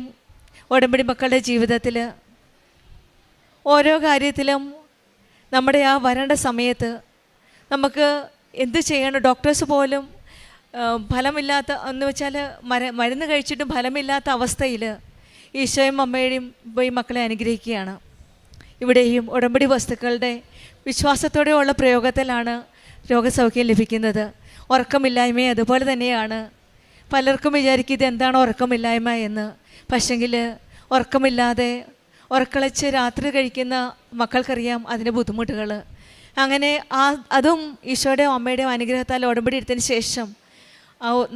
Speaker 5: ഉടമ്പടി മക്കളുടെ ജീവിതത്തിൽ ഓരോ കാര്യത്തിലും നമ്മുടെ ആ വരേണ്ട സമയത്ത് നമുക്ക് എന്ത് ചെയ്യണം, ഡോക്ടേഴ്സ് പോലും ഫലമില്ലാത്ത എന്ന് വെച്ചാൽ മരുന്ന് കഴിച്ചിട്ടും ഫലമില്ലാത്ത അവസ്ഥയിൽ ഈശോയും അമ്മയുടെയും ഈ മക്കളെ അനുഗ്രഹിക്കുകയാണ്. ഇവിടെയും ഉടമ്പടി വസ്തുക്കളുടെ വിശ്വാസത്തോടെയുള്ള പ്രയോഗത്തിലാണ് രോഗസൗഖ്യം ലഭിക്കുന്നത്. ഉറക്കമില്ലായ്മയും അതുപോലെ തന്നെയാണ്. പലർക്കും വിചാരിക്കും ഇതെന്താണ് ഉറക്കമില്ലായ്മ എന്ന്. പക്ഷെങ്കിൽ ഉറക്കമില്ലാതെ ഉറക്കളച്ച് രാത്രി കഴിക്കുന്ന മക്കൾക്കറിയാം അതിൻ്റെ ബുദ്ധിമുട്ടുകൾ. അങ്ങനെ അതും ഈശോയുടെയും അമ്മയുടെയും അനുഗ്രഹത്താൽ ഉടമ്പടി എടുത്തതിന് ശേഷം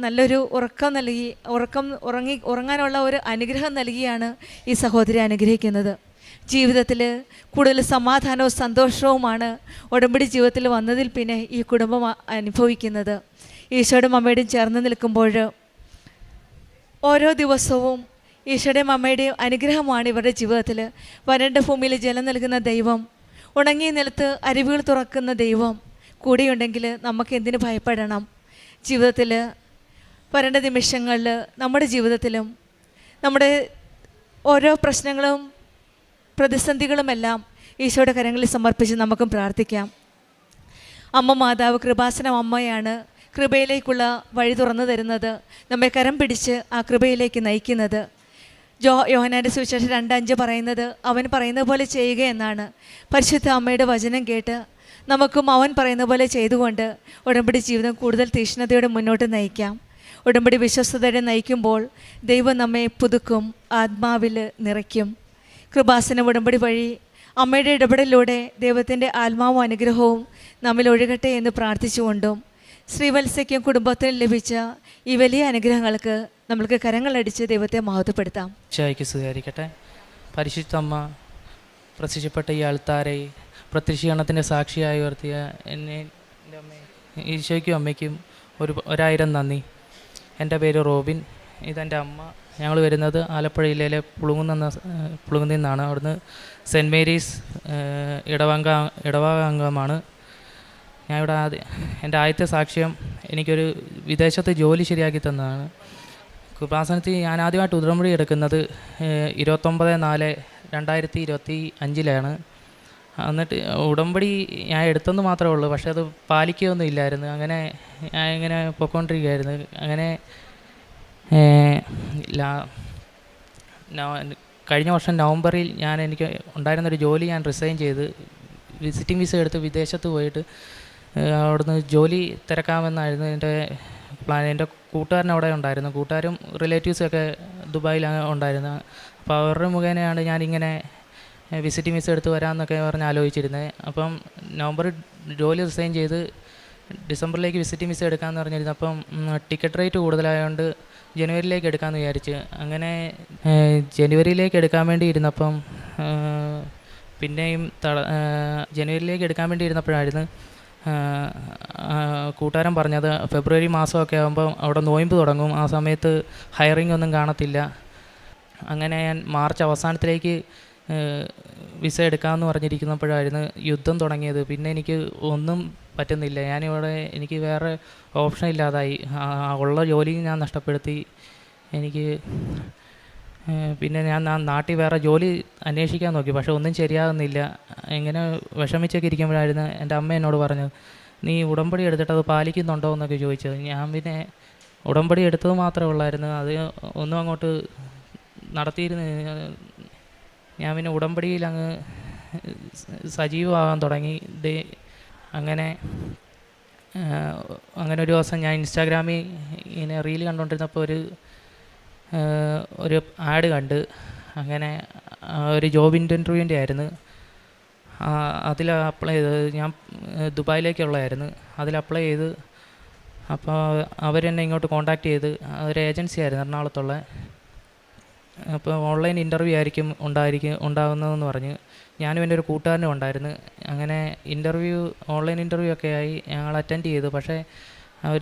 Speaker 5: നല്ലൊരു ഉറക്കം നൽകി ഉറങ്ങാനുള്ള ഒരു അനുഗ്രഹം നൽകിയാണ് ഈ സഹോദരി അനുഗ്രഹിക്കുന്നത്. ജീവിതത്തിൽ കൂടുതൽ സമാധാനവും സന്തോഷവുമാണ് ഉടമ്പടി ജീവിതത്തിൽ വന്നതിൽ പിന്നെ ഈ കുടുംബം അനുഭവിക്കുന്നത്. ഈശോയുടെയും അമ്മയുടെയും ചേർന്ന് നിൽക്കുമ്പോൾ ഓരോ ദിവസവും ഈശോയുടെയും അമ്മയുടെയും അനുഗ്രഹമാണ് ഇവരുടെ ജീവിതത്തിൽ. വരണ്ട ഭൂമിയിൽ ജലം നൽകുന്ന ദൈവം, ഉണങ്ങിയ നിലത്ത് അരുവികൾ തുറക്കുന്ന ദൈവം കൂടെയുണ്ടെങ്കിൽ നമുക്ക് എന്തിനു ഭയപ്പെടണം? ജീവിതത്തിൽ വരേണ്ട നിമിഷങ്ങളിൽ നമ്മുടെ ജീവിതത്തിലും നമ്മുടെ ഓരോ പ്രശ്നങ്ങളും പ്രതിസന്ധികളുമെല്ലാം ഈശോയുടെ കരങ്ങളിൽ സമർപ്പിച്ച് നമുക്കും പ്രാർത്ഥിക്കാം. അമ്മ മാതാവ് കൃപാസനം അമ്മയാണ് കൃപയിലേക്കുള്ള വഴി തുറന്നു തരുന്നത്, നമ്മെ കരം പിടിച്ച് ആ കൃപയിലേക്ക് നയിക്കുന്നത്. യോഹന്നാൻ്റെ സുവിശേഷം 2:5 പറയുന്നത് അവൻ പറയുന്ന പോലെ ചെയ്യുക എന്നാണ്. പരിശുദ്ധ അമ്മയുടെ വചനം കേട്ട് നമുക്കും അവൻ പറയുന്ന പോലെ ചെയ്തുകൊണ്ട് ഉടമ്പടി ജീവിതം കൂടുതൽ തീക്ഷ്ണതയോടെ മുന്നോട്ട് നയിക്കാം. ഉടമ്പടി വിശ്വസ്തയോടെ നയിക്കുമ്പോൾ ദൈവം നമ്മെ പുതുക്കും, ആത്മാവിൽ നിറയ്ക്കും. കൃപാസനം ഉടമ്പടി വഴി അമ്മയുടെ ഇടപെടലിലൂടെ ദൈവത്തിൻ്റെ ആത്മാവും അനുഗ്രഹവും നമ്മിൽ ഒഴുകട്ടെ എന്ന് പ്രാർത്ഥിച്ചുകൊണ്ടും ശ്രീവത്സയ്ക്കും കുടുംബത്തിനും ലഭിച്ച ഈ വലിയ അനുഗ്രഹങ്ങൾക്ക് നമ്മൾക്ക് കരങ്ങളടിച്ച് ദൈവത്തെ മഹത്വപ്പെടുത്താം.
Speaker 6: ഈശോയ്ക്ക് സ്തുതിയായിരിക്കട്ടെ. പരിശുദ്ധ അമ്മ പ്രത്യക്ഷപ്പെട്ട ഈ ആൾത്താരെ പ്രത്യക്ഷീകരണത്തിൻ്റെ സാക്ഷിയായി ഉയർത്തിയ എന്നെ എൻ്റെ അമ്മയും ഈശോയ്ക്കും അമ്മയ്ക്കും 1000 നന്ദി. എൻ്റെ പേര് റോബിൻ, ഇതെൻ്റെ അമ്മ. ഞങ്ങൾ വരുന്നത് ആലപ്പുഴ ജില്ലയിലെ പുളുങ്ങുന്നിൽ നിന്നാണ്. അവിടുന്ന് സെൻറ്റ് മേരീസ് ഇടവക അംഗമാണ് ഞാൻ. ഇവിടെ എൻ്റെ ആദ്യത്തെ സാക്ഷ്യം എനിക്കൊരു വിദേശത്ത് ജോലി ശരിയാക്കി തന്നതാണ്. കൃപാസനത്തിൽ ഞാൻ ആദ്യമായിട്ട് ഉടമ്പടി എടുക്കുന്നത് 29/4/2025 എന്നിട്ട് ഉടമ്പടി ഞാൻ എടുത്തെന്ന് മാത്രമേ ഉള്ളൂ, പക്ഷേ അത് പാലിക്കുകയൊന്നും ഇല്ലായിരുന്നു. അങ്ങനെ ഞാൻ ഇങ്ങനെ പൊയ്ക്കൊണ്ടിരിക്കുകയായിരുന്നു. അങ്ങനെ കഴിഞ്ഞ വർഷം നവംബറിൽ എനിക്ക് ഉണ്ടായിരുന്നൊരു ജോലി ഞാൻ റിസൈൻ ചെയ്ത് വിസിറ്റിംഗ് വിസ എടുത്ത് വിദേശത്ത് പോയിട്ട് അവിടുന്ന് ജോലി തിരക്കാമെന്നായിരുന്നു എൻ്റെ പ്ലാൻ. എൻ്റെ കൂട്ടുകാരൻ അവിടെ ഉണ്ടായിരുന്നു, കൂട്ടുകാരും റിലേറ്റീവ്സൊക്കെ ദുബായിൽ ഉണ്ടായിരുന്നു. അപ്പോൾ അവരുടെ മുഖേനയാണ് ഞാനിങ്ങനെ വിസിറ്റിംഗ് വിസ എടുത്ത് വരാമെന്നൊക്കെ പറഞ്ഞ് ആലോചിച്ചിരുന്നത്. അപ്പം നവംബറിൽ ജോലി റിസൈൻ ചെയ്ത് ഡിസംബറിലേക്ക് വിസിറ്റിംഗ് വിസ എടുക്കാമെന്ന് പറഞ്ഞിരുന്നു. അപ്പം ടിക്കറ്റ് റേറ്റ് കൂടുതലായതുകൊണ്ട് ജനുവരിയിലേക്ക് എടുക്കാമെന്ന് വിചാരിച്ച് അങ്ങനെ ജനുവരിയിലേക്ക് എടുക്കാൻ വേണ്ടി ഇരുന്നപ്പം പിന്നെയും ജനുവരിയിലേക്ക് എടുക്കാൻ വേണ്ടി ഇരുന്നപ്പോഴായിരുന്നു കൂട്ടുകാരൻ പറഞ്ഞത് ഫെബ്രുവരി മാസമൊക്കെ ആകുമ്പോൾ അവിടെ നോയമ്പ് തുടങ്ങും, ആ സമയത്ത് ഹയറിംഗ് ഒന്നും കാണത്തില്ല. അങ്ങനെ ഞാൻ മാർച്ച് അവസാനത്തിലേക്ക് വിസ എടുക്കാമെന്ന് പറഞ്ഞിരിക്കുന്നപ്പോഴായിരുന്നു യുദ്ധം തുടങ്ങിയത്. പിന്നെ എനിക്ക് ഒന്നും പറ്റുന്നില്ല. എനിക്ക് വേറെ ഓപ്ഷൻ ഇല്ലാതായി. ഉള്ള ജോലി ഞാൻ നഷ്ടപ്പെടുത്തി. എനിക്ക് പിന്നെ ഞാൻ നാട്ടിൽ വേറെ ജോലി അന്വേഷിക്കാൻ നോക്കി, പക്ഷെ ഒന്നും ശരിയാകുന്നില്ല. ഇങ്ങനെ വിഷമിച്ചൊക്കെ ഇരിക്കുമ്പോഴായിരുന്നു എൻ്റെ അമ്മ എന്നോട് പറഞ്ഞത്, നീ ഉടമ്പടി എടുത്തിട്ട് അത് പാലിക്കുന്നുണ്ടോ എന്നൊക്കെ ചോദിച്ചത്. ഞാൻ പിന്നെ ഉടമ്പടി എടുത്തത് മാത്രമേ ഉള്ളായിരുന്നു, അത് ഒന്നും അങ്ങോട്ട് നടത്തിയിരുന്നു. ഞാൻ പിന്നെ ഉടമ്പടിയിൽ അങ്ങ് സജീവമാകാൻ തുടങ്ങി. അങ്ങനെ ഒരു ദിവസം ഞാൻ ഇൻസ്റ്റാഗ്രാമിൽ ഇങ്ങനെ റീൽ കണ്ടുകൊണ്ടിരുന്നപ്പോൾ ഒരു ആഡ് കണ്ട്. അങ്ങനെ ഒരു ജോബ് ഇൻ്റർവ്യൂവിൻ്റെ ആയിരുന്നു. അതിൽ അപ്ലൈ ചെയ്തത് ഞാൻ ദുബായിലേക്കുള്ളതായിരുന്നു. അതിൽ അപ്ലൈ ചെയ്ത് അപ്പോൾ അവരെന്നെ ഇങ്ങോട്ട് കോൺടാക്റ്റ് ചെയ്ത്, അതൊരു ഏജൻസി ആയിരുന്നു എറണാകുളത്തുള്ള. അപ്പോൾ ഓൺലൈൻ ഇൻ്റർവ്യൂ ആയിരിക്കും ഉണ്ടാകുന്നതെന്ന് പറഞ്ഞ് ഞാനും എൻ്റെ ഒരു കൂട്ടുകാരനും ഉണ്ടായിരുന്നു. അങ്ങനെ ഓൺലൈൻ ഇൻ്റർവ്യൂ ഒക്കെ ആയി ഞങ്ങൾ അറ്റൻഡ് ചെയ്തു. പക്ഷേ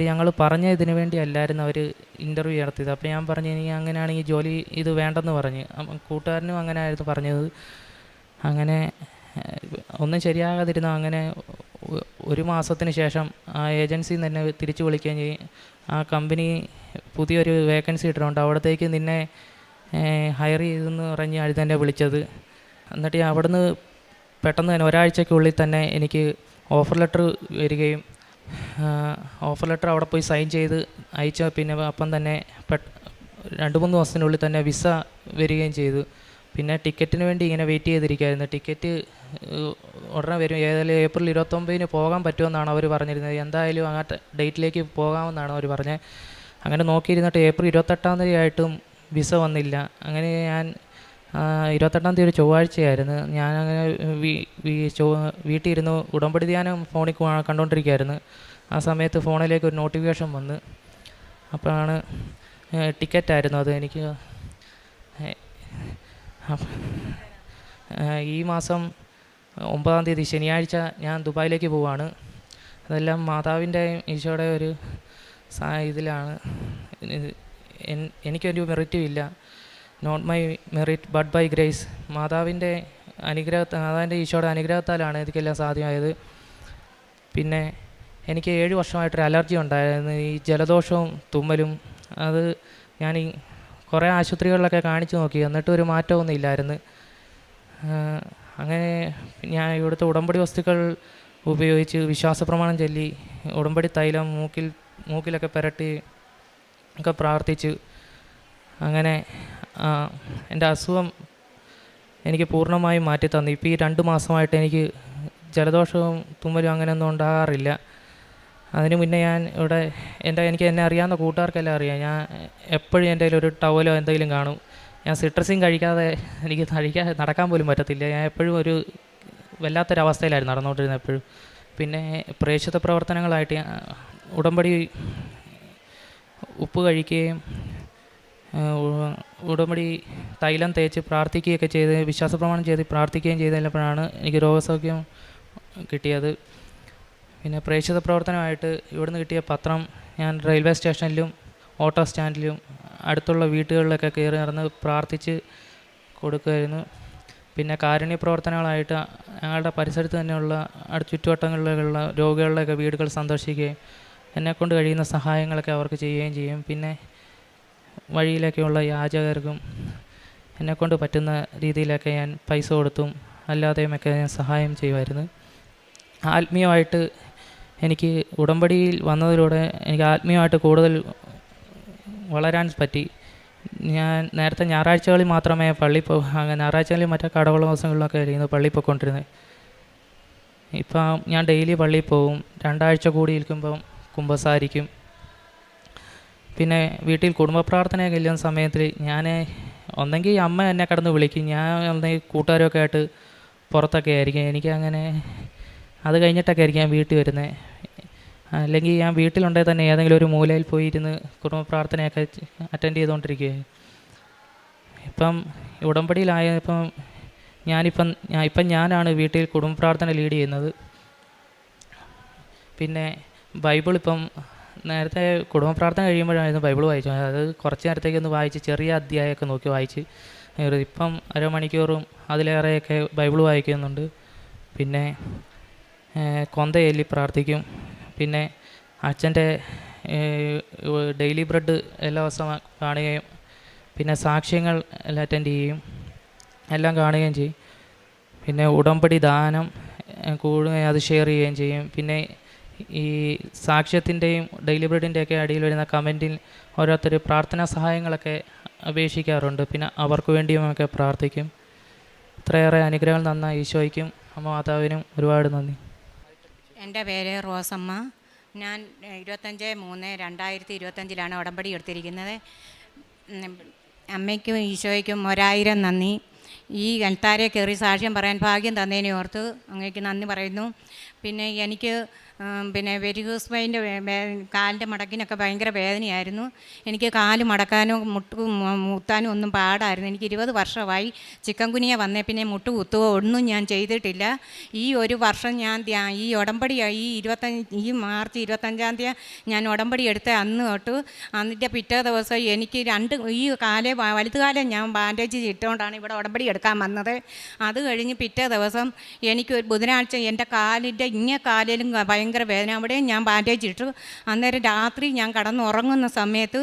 Speaker 6: ഞങ്ങൾ പറഞ്ഞ ഇതിന് വേണ്ടി അല്ലായിരുന്നു അവർ ഇൻ്റർവ്യൂ നടത്തിയത്. അപ്പോൾ ഞാൻ പറഞ്ഞു, ഇനി അങ്ങനെയാണെങ്കിൽ ജോലി ഇത് വേണ്ടെന്ന് പറഞ്ഞ്. അപ്പം കൂട്ടുകാരനും അങ്ങനെ ആയിരുന്നു പറഞ്ഞത്. അങ്ങനെ ഒന്നും ശരിയാകാതിരുന്ന അങ്ങനെ 1 മാസത്തിന് ശേഷം ആ ഏജൻസിയിൽ നിന്ന് തന്നെ തിരിച്ചു വിളിക്കുകയും ചെയ്യും. ആ കമ്പനി പുതിയൊരു വേക്കൻസി ഇട്ടിട്ടുണ്ട്, അവിടത്തേക്ക് നിന്നെ ഹയർ ചെയ്തെന്ന് പറഞ്ഞ് തന്നെ വിളിച്ചത്. എന്നിട്ട് അവിടുന്ന് പെട്ടെന്ന് തന്നെ ഒരാഴ്ചയ്ക്കുള്ളിൽ തന്നെ എനിക്ക് ഓഫർ ലെറ്റർ വരികയും ഓഫർ ലെറ്റർ അവിടെ പോയി സൈൻ ചെയ്ത് അയച്ച പിന്നെ അപ്പം തന്നെ 2-3 ദിവസത്തിനുള്ളിൽ തന്നെ വിസ വരികയും ചെയ്തു. പിന്നെ ടിക്കറ്റിന് വേണ്ടി ഇങ്ങനെ വെയിറ്റ് ചെയ്തിരിക്കുകയായിരുന്നു. ടിക്കറ്റ് ഉടനെ വരും. ഏതായാലും ഏപ്രിൽ 29 പോകാൻ പറ്റുമെന്നാണ് അവർ പറഞ്ഞിരുന്നത്. എന്തായാലും അങ്ങനത്തെ ഡേറ്റിലേക്ക് പോകാമെന്നാണ് അവർ പറഞ്ഞത്. അങ്ങനെ നോക്കിയിരുന്നിട്ട് ഏപ്രിൽ 28 ആയിട്ടും വിസ വന്നില്ല. അങ്ങനെ ഞാൻ 28 ഒരു ചൊവ്വാഴ്ചയായിരുന്നു. ഞാനങ്ങനെ വീട്ടിൽ ഇരുന്ന് ഉടമ്പടി ധ്യാനം ഫോണിൽ കണ്ടുകൊണ്ടിരിക്കുകയായിരുന്നു. ആ സമയത്ത് ഫോണിലേക്ക് ഒരു നോട്ടിഫിക്കേഷൻ വന്ന്. അപ്പോഴാണ് ടിക്കറ്റായിരുന്നു അത്. എനിക്ക് ഈ മാസം 9-ാം തീയതി ശനിയാഴ്ച ഞാൻ ദുബായിലേക്ക് പോവുകയാണ്. അതെല്ലാം മാതാവിൻ്റെ ഈശോയുടെ ഒരു ഇതിലാണ്. എനിക്കൊരു മെറിറ്റും ഇല്ല. Not my merit but by grace. മാതാവിൻ്റെ ഈശോയുടെ അനുഗ്രഹത്താലാണ് എനിക്കെല്ലാം സാധ്യമായത്. പിന്നെ എനിക്ക് 7 വർഷമായിട്ടൊരു അലർജി ഉണ്ടായിരുന്നു, ഈ ജലദോഷവും തുമ്മലും. അത് ഞാൻ കുറേ ആശുപത്രികളിലൊക്കെ കാണിച്ചു നോക്കി, എന്നിട്ടും ഒരു മാറ്റമൊന്നും ഇല്ലായിരുന്നു. അങ്ങനെ ഞാൻ ഇവിടുത്തെ ഉടമ്പടി വസ്തുക്കൾ ഉപയോഗിച്ച് വിശ്വാസപ്രമാണം ചൊല്ലി ഉടമ്പടി തൈലം മൂക്കിലൊക്കെ പുരട്ടി ഒക്കെ പ്രാർത്ഥിച്ചു. അങ്ങനെ എൻ്റെ അസുഖം എനിക്ക് പൂർണ്ണമായും മാറ്റി തന്നു. ഇപ്പോൾ ഈ 2 മാസമായിട്ട് എനിക്ക് ജലദോഷവും തുമ്മലും അങ്ങനെയൊന്നും ഉണ്ടാകാറില്ല. അതിന് മുന്നേ ഞാൻ ഇവിടെ എനിക്ക് എന്നെ അറിയാവുന്ന കൂട്ടുകാർക്കെല്ലാം അറിയാം. ഞാൻ എപ്പോഴും എൻ്റെ കയ്യിൽ ഒരു ടവലോ എന്തെങ്കിലും കാണും. ഞാൻ സിട്രസിൻ കഴിക്കാതെ എനിക്ക് നടക്കാൻ പോലും പറ്റത്തില്ല. ഞാൻ എപ്പോഴും ഒരു വല്ലാത്തൊരവസ്ഥയിലായിരുന്നു നടന്നുകൊണ്ടിരുന്നത് എപ്പോഴും. പിന്നെ പ്രേക്ഷിത പ്രവർത്തനങ്ങളായിട്ട് ഉടമ്പടി ഉപ്പ് കഴിക്കുകയും ഉടമ്പടി തൈലം തേച്ച് പ്രാർത്ഥിക്കുകയൊക്കെ ചെയ്ത് വിശ്വാസപ്രമാണം ചെയ്ത് പ്രാർത്ഥിക്കുകയും ചെയ്തപ്പോഴാണ് എനിക്ക് രോഗസൗഖ്യം കിട്ടിയത്. പിന്നെ പ്രേക്ഷിത പ്രവർത്തനമായിട്ട് ഇവിടുന്ന് കിട്ടിയ പത്രം ഞാൻ റെയിൽവേ സ്റ്റേഷനിലും ഓട്ടോ സ്റ്റാൻഡിലും അടുത്തുള്ള വീട്ടുകളിലൊക്കെ കയറി നടന്ന് പ്രാർത്ഥിച്ച് കൊടുക്കുമായിരുന്നു. പിന്നെ കാരുണ്യ പ്രവർത്തനങ്ങളായിട്ട് ഞങ്ങളുടെ പരിസരത്ത് തന്നെയുള്ള ചുറ്റുവട്ടങ്ങളിലുള്ള രോഗികളുടെയൊക്കെ വീടുകൾ സന്ദർശിക്കുകയും എന്നെക്കൊണ്ട് കഴിയുന്ന സഹായങ്ങളൊക്കെ അവർക്ക് ചെയ്യുകയും ചെയ്യും. പിന്നെ വഴിയിലൊക്കെയുള്ള യാചകർക്കും എന്നെക്കൊണ്ട് പറ്റുന്ന രീതിയിലൊക്കെ ഞാൻ പൈസ കൊടുത്തും അല്ലാതെയുമൊക്കെ ഞാൻ സഹായം ചെയ്യുമായിരുന്നു. ആത്മീയമായിട്ട് എനിക്ക് ഉടമ്പടിയിൽ വന്നതിലൂടെ എനിക്ക് ആത്മീയമായിട്ട് കൂടുതൽ വളരാൻ പറ്റി. ഞാൻ നേരത്തെ ഞായറാഴ്ചകളിൽ മാത്രമേ ഞായറാഴ്ചകളിൽ മറ്റേ കടവുള്ള ദിവസങ്ങളിലൊക്കെ ആയിരുന്നു പള്ളിയിൽ പോയിക്കൊണ്ടിരുന്നത്. ഇപ്പം ഞാൻ ഡെയിലി പള്ളിയിൽ പോകും. 2 ആഴ്ച കൂടി ഇരിക്കുമ്പം കുമ്പസാരിക്കും. പിന്നെ വീട്ടിൽ കുടുംബ പ്രാർത്ഥനയൊക്കെ ഇല്ലാത്ത സമയത്തിൽ ഞാൻ ഒന്നെങ്കിൽ അമ്മ എന്നെ കിടന്ന് വിളിക്കും, ഞാൻ ഒന്നെങ്കിൽ കൂട്ടുകാരൊക്കെ ആയിട്ട് പുറത്തൊക്കെ ആയിരിക്കും. എനിക്കങ്ങനെ അത് കഴിഞ്ഞിട്ടൊക്കെ ആയിരിക്കും ഞാൻ വീട്ടിൽ വരുന്നത്. അല്ലെങ്കിൽ ഞാൻ വീട്ടിലുണ്ടെങ്കിൽ തന്നെ ഏതെങ്കിലും ഒരു മൂലയിൽ പോയിരുന്ന് കുടുംബ പ്രാർത്ഥനയൊക്കെ അറ്റൻഡ് ചെയ്തുകൊണ്ടിരിക്കുകയായി. ഇപ്പം ഉടമ്പടിയിലായപ്പം ഞാനാണ് വീട്ടിൽ കുടുംബ പ്രാർത്ഥന ലീഡ് ചെയ്യുന്നത്. പിന്നെ ബൈബിൾ ഇപ്പം നേരത്തെ കുടുംബ പ്രാർത്ഥന കഴിയുമ്പോഴായിരുന്നു ബൈബിൾ വായിച്ചു. അത് കുറച്ച് നേരത്തേക്കൊന്ന് വായിച്ച് ചെറിയ അധ്യായമൊക്കെ നോക്കി വായിച്ച് ഇപ്പം അരമണിക്കൂറും അതിലേറെയൊക്കെ ബൈബിൾ വായിക്കുന്നുണ്ട്. പിന്നെ കൊന്ത ചൊല്ലി പ്രാർത്ഥിക്കും. പിന്നെ അച്ഛൻ്റെ ഡെയിലി ബ്രെഡ് എല്ലാ ദിവസവും കാണുകയും പിന്നെ സാക്ഷ്യങ്ങൾ എല്ലാം അറ്റൻഡ് ചെയ്യും, എല്ലാം കാണുകയും ചെയ്യും. പിന്നെ ഉടമ്പടി ദാനം കൂടുകയും അത് ഷെയർ ചെയ്യുകയും ചെയ്യും. പിന്നെ ഈ സാക്ഷ്യത്തിൻ്റെയും ഡെയിലി ബ്രെഡിൻ്റെയൊക്കെ അടിയിൽ വരുന്ന കമൻറ്റിൽ ഓരോരുത്തർ പ്രാർത്ഥനാ സഹായങ്ങളൊക്കെ അപേക്ഷിക്കാറുണ്ട്. പിന്നെ അവർക്ക് വേണ്ടിയുമൊക്കെ പ്രാർത്ഥിക്കും. ഇത്രയേറെ അനുഗ്രഹങ്ങൾ തന്ന ഈശോയ്ക്കും അമ്മ മാതാവിനും ഒരുപാട് നന്ദി.
Speaker 7: എൻ്റെ പേര് റോസമ്മ. ഞാൻ 25/3/2025 ഉടമ്പടി എടുത്തിരിക്കുന്നത്. അമ്മയ്ക്കും ഈശോയ്ക്കും 1000 നന്ദി. ഈ അൽത്താരെ കയറി സാക്ഷ്യം പറയാൻ ഭാഗ്യം തന്നതിനെ ഓർത്ത് അങ്ങേക്ക് നന്ദി പറയുന്നു. പിന്നെ എനിക്ക് വെരിഗോസ് വെയിൻ്റെ കാലിൻ്റെ മടക്കിനൊക്കെ ഭയങ്കര വേദനയായിരുന്നു. എനിക്ക് കാല് മടക്കാനോ മുത്താനും ഒന്നും പാടായിരുന്നു. എനിക്ക് 20 വർഷമായി ചിക്കൻ ഗുനിയ വന്നേ പിന്നെ മുട്ട് കുത്തുകയോ ഒന്നും ഞാൻ ചെയ്തിട്ടില്ല. ഈ ഒരു വർഷം ഞാൻ ഈ ഉടമ്പടി ഈ മാർച്ച് 25-ാം തീയതി ഞാൻ ഉടമ്പടി എടുത്ത അന്ന് തൊട്ട് അതിൻ്റെ പിറ്റേ ദിവസം എനിക്ക് ഈ വലതുകാലം ഞാൻ ബാൻഡേജ് ഇട്ടുകൊണ്ടാണ് ഇവിടെ ഉടമ്പടി എടുക്കാൻ വന്നത്. അത് കഴിഞ്ഞ് പിറ്റേ ദിവസം എനിക്ക് ഒരു ബുധനാഴ്ച എൻ്റെ കാലിൻ്റെ കാലിലും ഭയങ്കര വേദന, അവിടെയും ഞാൻ ബാൻഡേജ് ഇട്ടു. അന്നേരം രാത്രി ഞാൻ കടന്നുറങ്ങുന്ന സമയത്ത്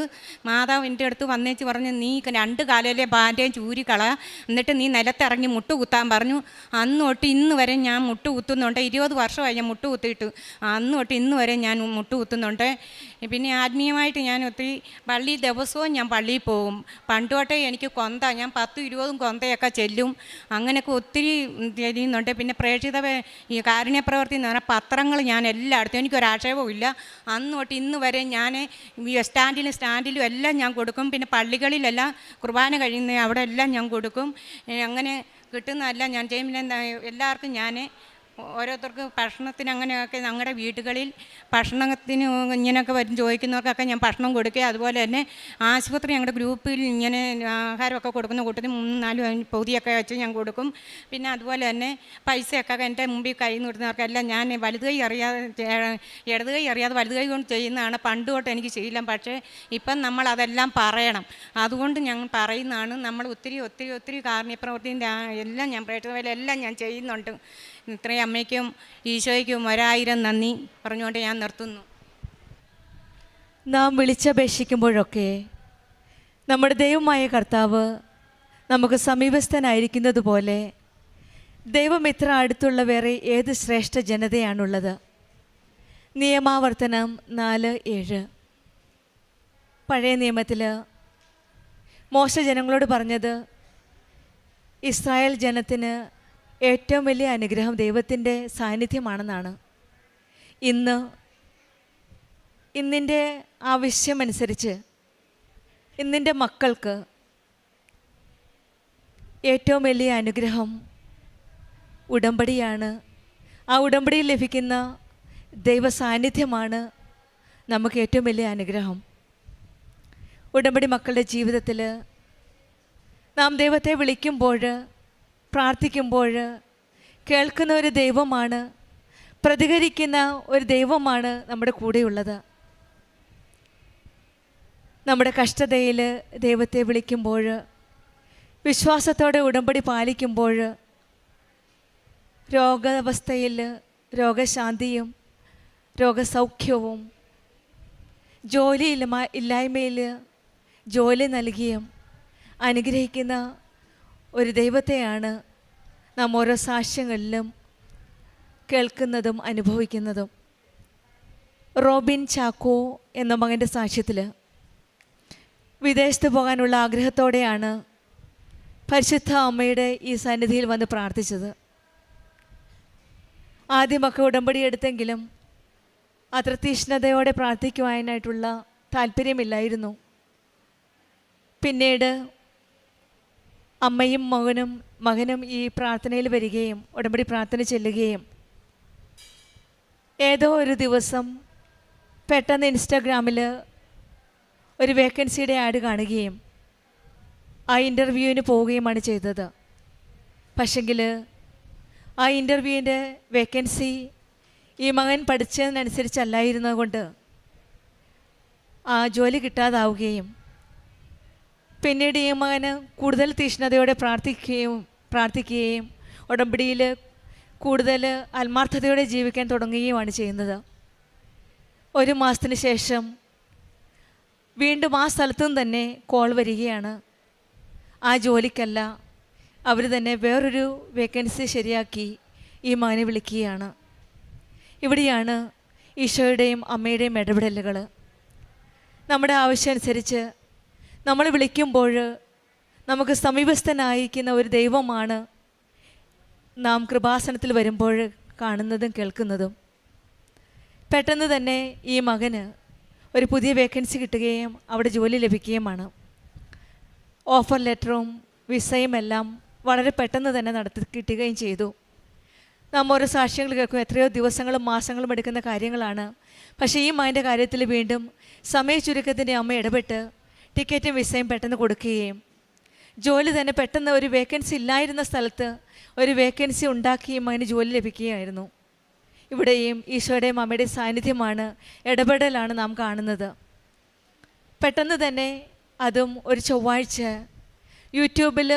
Speaker 7: മാതാവ് എൻ്റെ അടുത്ത് വന്നേച്ച് പറഞ്ഞു, നീ 2 കാലിലെ ബാൻഡേജ് ഊരിക്കള, എന്നിട്ട് നീ നിലത്തിറങ്ങി മുട്ട് കുത്താൻ പറഞ്ഞു. അന്ന് തൊട്ട് ഇന്ന് വരെ ഞാൻ മുട്ട് കുത്തുന്നുണ്ട്. 20 വർഷമായി ഞാൻ മുട്ട് കുത്തിയിട്ട്. അന്ന് തൊട്ട് ഇന്ന് വരെ ഞാൻ മുട്ട് കുത്തുന്നുണ്ട്. പിന്നെ ആത്മീയമായിട്ട് ഞാൻ ഒത്തിരി ദിവസവും ഞാൻ പള്ളിയിൽ പോകും. പണ്ടോട്ടെ എനിക്ക് ഞാൻ 10-20 കൊന്തയൊക്കെ ചെല്ലും. അങ്ങനെയൊക്കെ ഒത്തിരി ചെയ്യുന്നുണ്ട്. പിന്നെ പ്രേക്ഷിത ഈ കാരുണ്യ പ്രവൃത്തി എന്ന് പറഞ്ഞാൽ പത്രങ്ങൾ ഞാൻ എല്ലായിടത്തും എനിക്കൊരാക്ഷേപവും ഇല്ല. അന്ന് തൊട്ട് ഇന്ന് വരെ ഞാൻ സ്റ്റാൻഡിലും എല്ലാം ഞാൻ കൊടുക്കും. പിന്നെ പള്ളികളിലെല്ലാം കുർബാന കഴിയുന്ന അവിടെ എല്ലാം ഞാൻ കൊടുക്കും. അങ്ങനെ കിട്ടുന്നതെല്ലാം ഞാൻ ചെയ്യും. പിന്നെ എല്ലാവർക്കും ഞാൻ ഓരോരുത്തർക്ക് ഭക്ഷണത്തിന് അങ്ങനെയൊക്കെ ഞങ്ങളുടെ വീടുകളിൽ ഭക്ഷണത്തിന് ഇങ്ങനെയൊക്കെ വരും ചോദിക്കുന്നവർക്കൊക്കെ ഞാൻ ഭക്ഷണം കൊടുക്കുക. അതുപോലെ തന്നെ ആശുപത്രി ഞങ്ങളുടെ ഗ്രൂപ്പിൽ ഇങ്ങനെ ആഹാരമൊക്കെ കൊടുക്കുന്ന കൂട്ടത്തിൽ 3-4 പൊതിയൊക്കെ വെച്ച് ഞാൻ കൊടുക്കും. പിന്നെ അതുപോലെ തന്നെ പൈസയൊക്കെ എൻ്റെ മുമ്പിൽ കൈ നിർത്തുന്നവർക്കെല്ലാം ഞാൻ ഇടത് കൈ അറിയാതെ വലത് കൈ കൊണ്ട് ചെയ്യുന്നതാണ് പണ്ട് തൊട്ട് എനിക്ക് ശീലം. പക്ഷേ ഇപ്പം നമ്മളതെല്ലാം പറയണം. അതുകൊണ്ട് ഞങ്ങൾ പറയുന്നതാണ്. നമ്മൾ ഒത്തിരി കാരുണ്യപ്രവൃത്തിൻ്റെ എല്ലാം ഞാൻ പ്രേക്ഷിതയിലെല്ലാം ഞാൻ ചെയ്യുന്നുണ്ട്. ഇത്രയും അമ്മയ്ക്കും ഈശോയ്ക്കും 1000 നന്ദി പറഞ്ഞുകൊണ്ട് ഞാൻ നിർത്തുന്നു.
Speaker 5: നാം വിളിച്ചപേക്ഷിക്കുമ്പോഴൊക്കെ നമ്മുടെ ദൈവമായ കർത്താവ് നമുക്ക് സമീപസ്ഥനായിരിക്കുന്നത് പോലെ ദൈവം ഇത്ര അടുത്തുള്ള വേറെ ഏത് ശ്രേഷ്ഠ ജനതയാണുള്ളത്? നിയമാവർത്തനം 4:7. പഴയ നിയമത്തിൽ മോശ ജനങ്ങളോട് പറഞ്ഞത് ഇസ്രായേൽ ജനത്തിന് ഏറ്റവും വലിയ അനുഗ്രഹം ദൈവത്തിൻ്റെ സാന്നിധ്യമാണെന്നാണ്. ഇന്നിൻ്റെ ആവശ്യമനുസരിച്ച് ഇന്നിൻ്റെ മക്കൾക്ക് ഏറ്റവും വലിയ അനുഗ്രഹം ഉടമ്പടിയാണ്. ആ ഉടമ്പടിയിൽ ലഭിക്കുന്ന ദൈവ സാന്നിധ്യമാണ് നമുക്ക് ഏറ്റവും വലിയ അനുഗ്രഹം. ഉടമ്പടി മക്കളുടെ ജീവിതത്തിൽ നാം ദൈവത്തെ വിളിക്കുമ്പോൾ, പ്രാർത്ഥിക്കുമ്പോൾ കേൾക്കുന്ന ഒരു ദൈവമാണ്, പ്രതികരിക്കുന്ന ഒരു ദൈവമാണ് നമ്മുടെ കൂടെയുള്ളത്. നമ്മുടെ കഷ്ടതയിൽ ദൈവത്തെ വിളിക്കുമ്പോൾ, വിശ്വാസത്തോടെ ഉടമ്പടി പാലിക്കുമ്പോൾ രോഗാവസ്ഥയിൽ രോഗശാന്തിയും രോഗസൗഖ്യവും, ജോലി ഇല്ലായ്മയിൽ ജോലി നൽകിയും അനുഗ്രഹിക്കുന്ന ഒരു ദൈവത്തെയാണ് നാം ഓരോ സാക്ഷ്യങ്ങളിലും കേൾക്കുന്നതും അനുഭവിക്കുന്നതും. റോബിൻ ചാക്കോ എന്ന മകൻ്റെ സാക്ഷ്യത്തിൽ വിദേശത്ത് പോകാനുള്ള ആഗ്രഹത്തോടെയാണ് പരിശുദ്ധ അമ്മയുടെ ഈ സന്നിധിയിൽ വന്ന് പ്രാർത്ഥിച്ചത്. ആദ്യമൊക്കെ ഉടമ്പടി എടുത്തെങ്കിലും അത്ര തീഷ്ണതയോടെ പ്രാർത്ഥിക്കുവാനായിട്ടുള്ള താല്പര്യമില്ലായിരുന്നു. പിന്നീട് അമ്മയും മകനും ഈ പ്രാർത്ഥനയിൽ വരികയും ഉടമ്പടി പ്രാർത്ഥന ചെല്ലുകയും ഏതോ ഒരു ദിവസം പെട്ടെന്ന് ഇൻസ്റ്റാഗ്രാമിൽ ഒരു വേക്കൻസിയുടെ ആഡ് കാണുകയും ആ ഇൻ്റർവ്യൂവിന് പോവുകയുമാണ് ചെയ്തത്. പക്ഷെങ്കിൽ ആ ഇൻ്റർവ്യൂവിൻ്റെ വേക്കൻസി ഈ മകൻ പഠിച്ചതിനനുസരിച്ചല്ലായിരുന്നത് കൊണ്ട് ആ ജോലി കിട്ടാതാവുകയും പിന്നീട് ഈ മകന് കൂടുതൽ തീഷ്ണതയോടെ പ്രാർത്ഥിക്കുകയും ഉടമ്പടിയിൽ കൂടുതൽ ആത്മാർത്ഥതയോടെ ജീവിക്കാൻ തുടങ്ങുകയുമാണ് ചെയ്യുന്നത്. ഒരു മാസത്തിന് ശേഷം വീണ്ടും ആ സ്ഥലത്തും തന്നെ കോൾ വരികയാണ്. ആ ജോലിക്കല്ല, അവർ തന്നെ വേറൊരു വേക്കൻസി ശരിയാക്കി ഈ മകനെ വിളിക്കുകയാണ്. ഇവിടെയാണ് ഈശോയുടെയും അമ്മയുടെയും ഇടപെടലുകൾ. നമ്മുടെ ആവശ്യമനുസരിച്ച് നമ്മൾ വിളിക്കുമ്പോൾ നമുക്ക് സമീപസ്ഥനായിരിക്കുന്ന ഒരു ദൈവമാണ് നാം കൃപാസനത്തിൽ വരുമ്പോൾ കാണുന്നതും കേൾക്കുന്നതും. പെട്ടെന്ന് തന്നെ ഈ മകന് ഒരു പുതിയ വേക്കൻസി കിട്ടുകയും അവിടെ ജോലി ലഭിക്കുകയുമാണ്. ഓഫർ ലെറ്ററും വിസയും എല്ലാം വളരെ പെട്ടെന്ന് തന്നെ കിട്ടുകയും ചെയ്തു. നാം ഓരോ സാക്ഷ്യങ്ങൾ കേൾക്കും, എത്രയോ ദിവസങ്ങളും മാസങ്ങളും എടുക്കുന്ന കാര്യങ്ങളാണ്. പക്ഷേ ഈ മകൻ്റെ കാര്യത്തിൽ വീണ്ടും സമയ ചുരുക്കത്തിൻ്റെ അമ്മ ഇടപെട്ട് ടിക്കറ്റും വിസയും പെട്ടെന്ന് കൊടുക്കുകയും ജോലി തന്നെ പെട്ടെന്ന് ഒരു വേക്കൻസി ഇല്ലായിരുന്ന സ്ഥലത്ത് ഒരു വേക്കൻസി ഉണ്ടാക്കി ഈ മകന് ജോലി ലഭിക്കുകയായിരുന്നു. ഇവിടെയും ഈശോയുടെയും അമ്മയുടെയും സാന്നിധ്യമാണ്, ഇടപെടലാണ് നാം കാണുന്നത്. പെട്ടെന്ന് തന്നെ അതും ഒരു ചൊവ്വാഴ്ച യൂട്യൂബിൽ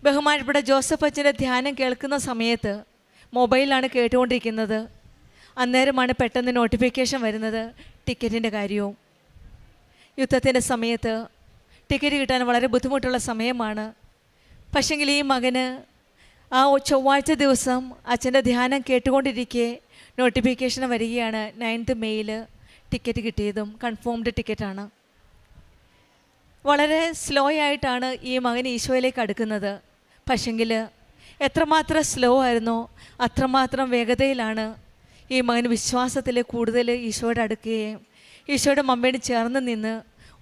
Speaker 5: ബഹുമാനപ്പെട്ട ജോസഫ് അച്ഛൻ്റെ ധ്യാനം കേൾക്കുന്ന സമയത്ത് മൊബൈലാണ് കേട്ടുകൊണ്ടിരിക്കുന്നത്. അന്നേരമാണ് പെട്ടെന്ന് നോട്ടിഫിക്കേഷൻ വരുന്നത് ടിക്കറ്റിൻ്റെ കാര്യവും. യുദ്ധത്തിൻ്റെ സമയത്ത് ടിക്കറ്റ് കിട്ടാൻ വളരെ ബുദ്ധിമുട്ടുള്ള സമയമാണ്. പക്ഷെങ്കിൽ ഈ മകന് ആ ചൊവ്വാഴ്ച ദിവസം അച്ഛൻ്റെ ധ്യാനം കേട്ടുകൊണ്ടിരിക്കെ നോട്ടിഫിക്കേഷൻ വരികയാണ്. 9th മെയ്യിൽ ടിക്കറ്റ് കിട്ടിയതും കൺഫേംഡ് ടിക്കറ്റാണ്. വളരെ സ്ലോ ആയിട്ടാണ് ഈ മകൻ ഈശോയിലേക്ക് അടുക്കുന്നത്. പക്ഷെങ്കിൽ എത്രമാത്രം സ്ലോ ആയിരുന്നോ അത്രമാത്രം വേഗതയിലാണ് ഈ മകൻ വിശ്വാസത്തിൽ കൂടുതൽ ഈശോയോട് അടുക്കുകയും ഈശോയുടെ അമ്മയോട് ചേർന്ന് നിന്ന്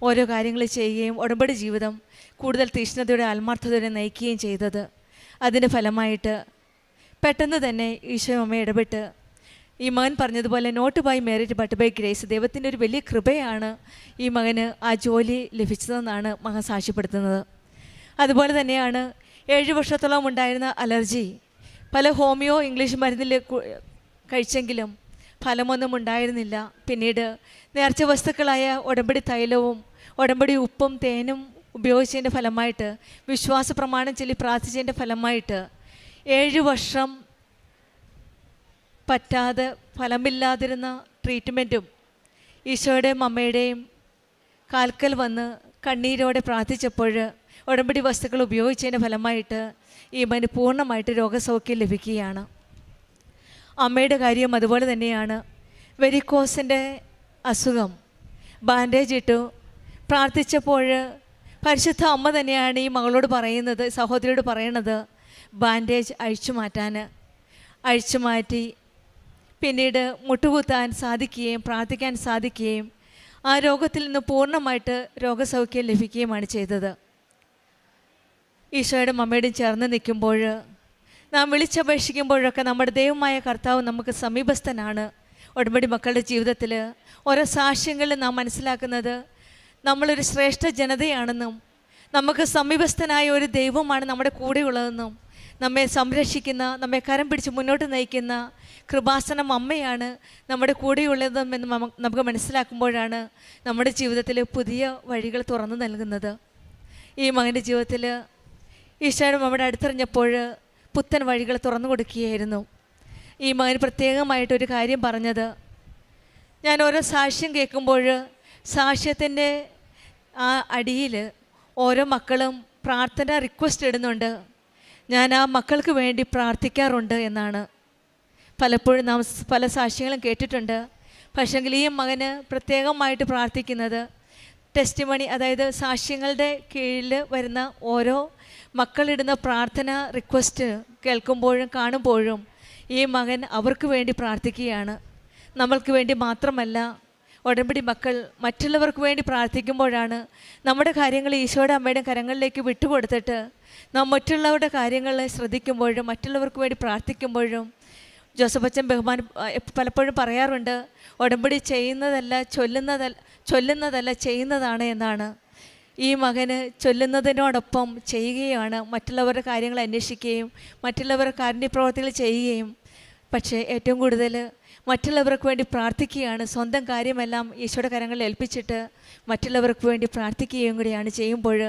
Speaker 5: ഓരോ കാര്യങ്ങൾ ചെയ്യുകയും ഉടമ്പടി ജീവിതം കൂടുതൽ തീഷ്ണതയോടെ ആത്മാർത്ഥതയോടെ നയിക്കുകയും ചെയ്തത്. അതിൻ്റെ ഫലമായിട്ട് പെട്ടെന്ന് തന്നെ ഈശോ അമ്മ ഇടപെട്ട് ഈ മകൻ പറഞ്ഞതുപോലെ not by merit but by grace, ദൈവത്തിൻ്റെ ഒരു വലിയ കൃപയാണ് ഈ മകന് ആ ജോലി ലഭിച്ചതെന്നാണ് മകൻ സാക്ഷ്യപ്പെടുത്തുന്നത്. അതുപോലെ തന്നെയാണ് 7 വർഷത്തോളം ഉണ്ടായിരുന്ന അലർജി പല ഹോമിയോ ഇംഗ്ലീഷ് മരുന്നിൽ കഴിച്ചെങ്കിലും ഫലമൊന്നും ഉണ്ടായിരുന്നില്ല. പിന്നീട് നേർച്ച വസ്തുക്കളായ ഉടമ്പടി തൈലവും ഉടമ്പടി ഉപ്പും തേനും ഉപയോഗിച്ചതിൻ്റെ ഫലമായിട്ട് വിശ്വാസ പ്രമാണം ചൊല്ലി പ്രാർത്ഥിച്ചതിൻ്റെ ഫലമായിട്ട് 7 വർഷം പറ്റാതെ ഫലമില്ലാതിരുന്ന ട്രീറ്റ്മെൻറ്റും ഈശോയുടെയും അമ്മയുടെയും കാൽക്കൽ വന്ന് കണ്ണീരോടെ പ്രാർത്ഥിച്ചപ്പോൾ ഉടമ്പടി വസ്തുക്കൾ ഉപയോഗിച്ചതിൻ്റെ ഫലമായിട്ട് ഈ മകന് പൂർണ്ണമായിട്ട് രോഗസൗഖ്യം ലഭിക്കുകയാണ്. അമ്മയുടെ കാര്യം അതുപോലെ തന്നെയാണ്. വെരിക്കോസിൻ്റെ അസുഖം ബാൻഡേജ് ഇട്ടു. പ്രാർത്ഥിച്ചപ്പോൾ പരിശുദ്ധ അമ്മ തന്നെയാണ് ഈ മകളോട് പറയുന്നത്, സഹോദരിയോട് പറയണത്, ബാൻഡേജ് അഴിച്ചു മാറ്റി. പിന്നീട് മുട്ടുകുത്താൻ സാധിക്കുകയും പ്രാർത്ഥിക്കാൻ സാധിക്കുകയും ആ രോഗത്തിൽ നിന്ന് പൂർണ്ണമായിട്ട് രോഗസൗഖ്യം ലഭിക്കുകയുമാണ് ചെയ്തത്. ഈശോയുടെ അമ്മയോടും ചേർന്ന് നിൽക്കുമ്പോൾ, നാം വിളിച്ചപേക്ഷിക്കുമ്പോഴൊക്കെ നമ്മുടെ ദൈവമായ കർത്താവ് നമുക്ക് സമീപസ്ഥനാണ്. ഉടമ്പടി മക്കളുടെ ജീവിതത്തിൽ ഓരോ സാക്ഷ്യങ്ങളിൽ നാം മനസ്സിലാക്കുന്നത് നമ്മളൊരു ശ്രേഷ്ഠ ജനതയാണെന്നും നമുക്ക് സമീപസ്ഥനായ ഒരു ദൈവമാണ് നമ്മുടെ കൂടെയുള്ളതെന്നും നമ്മെ സംരക്ഷിക്കുന്ന, നമ്മെ കരം പിടിച്ച് മുന്നോട്ട് നയിക്കുന്ന കൃപാസനം അമ്മയാണ് നമ്മുടെ കൂടെയുള്ളതെന്നും എന്ന് നമുക്ക് മനസ്സിലാക്കുമ്പോഴാണ് നമ്മുടെ ജീവിതത്തിൽ പുതിയ വഴികൾ തുറന്നു നൽകുന്നത്. ഈ മകൻ്റെ ജീവിതത്തിൽ ഈശോയുടെ നമ്മുടെ അടുത്തെറിഞ്ഞപ്പോൾ പുത്തൻ വഴികൾ തുറന്നു കൊടുക്കുകയായിരുന്നു. ഈ മകൻ പ്രത്യേകമായിട്ടൊരു കാര്യം പറഞ്ഞത്, ഞാൻ ഓരോ സാക്ഷ്യം കേൾക്കുമ്പോൾ സാക്ഷ്യത്തിൻ്റെ ആ അടിയിൽ ഓരോ മക്കളും പ്രാർത്ഥന റിക്വസ്റ്റ് ഇടുന്നുണ്ട്, ഞാൻ ആ മക്കൾക്ക് വേണ്ടി പ്രാർത്ഥിക്കാറുണ്ട് എന്നാണ്. പലപ്പോഴും നാം പല സാക്ഷ്യങ്ങളും കേട്ടിട്ടുണ്ട്. പക്ഷേങ്കിൽ ഈ മകന് പ്രത്യേകമായിട്ട് പ്രാർത്ഥിക്കുന്നത് ടെസ്റ്റിമണി, അതായത് സാക്ഷ്യങ്ങളുടെ കീഴിൽ വരുന്ന ഓരോ മക്കളിടുന്ന പ്രാർത്ഥന റിക്വസ്റ്റ് കേൾക്കുമ്പോഴും കാണുമ്പോഴും ഈ മകൻ അവർക്ക് വേണ്ടി പ്രാർത്ഥിക്കുകയാണ്. നമ്മൾക്ക് വേണ്ടി മാത്രമല്ല, ഉടമ്പടി മക്കൾ മറ്റുള്ളവർക്ക് വേണ്ടി പ്രാർത്ഥിക്കുമ്പോഴാണ് നമ്മുടെ കാര്യങ്ങൾ ഈശോയുടെ അമ്മയുടെ കരങ്ങളിലേക്ക് വിട്ടുകൊടുത്തിട്ട് നാം മറ്റുള്ളവരുടെ കാര്യങ്ങൾ ശ്രദ്ധിക്കുമ്പോഴും മറ്റുള്ളവർക്ക് വേണ്ടി പ്രാർത്ഥിക്കുമ്പോഴും, ജോസഫ് അച്ഛൻ പലപ്പോഴും പറയാറുണ്ട്, ഉടമ്പടി ചൊല്ലുന്നതല്ല ചെയ്യുന്നതാണ് എന്നാണ്. ഈ മകന് ചൊല്ലുന്നതിനോടൊപ്പം ചെയ്യുകയാണ്, മറ്റുള്ളവരുടെ കാര്യങ്ങൾ അന്വേഷിക്കുകയും മറ്റുള്ളവരുടെ കാരുണ്യപ്രവർത്തികൾ ചെയ്യുകയും, പക്ഷേ ഏറ്റവും കൂടുതൽ മറ്റുള്ളവർക്ക് വേണ്ടി പ്രാർത്ഥിക്കുകയാണ്. സ്വന്തം കാര്യമെല്ലാം ഈശോയുടെ കരങ്ങളിൽ ഏൽപ്പിച്ചിട്ട് മറ്റുള്ളവർക്ക് വേണ്ടി പ്രാർത്ഥിക്കുകയും കൂടിയാണ് ചെയ്യുമ്പോൾ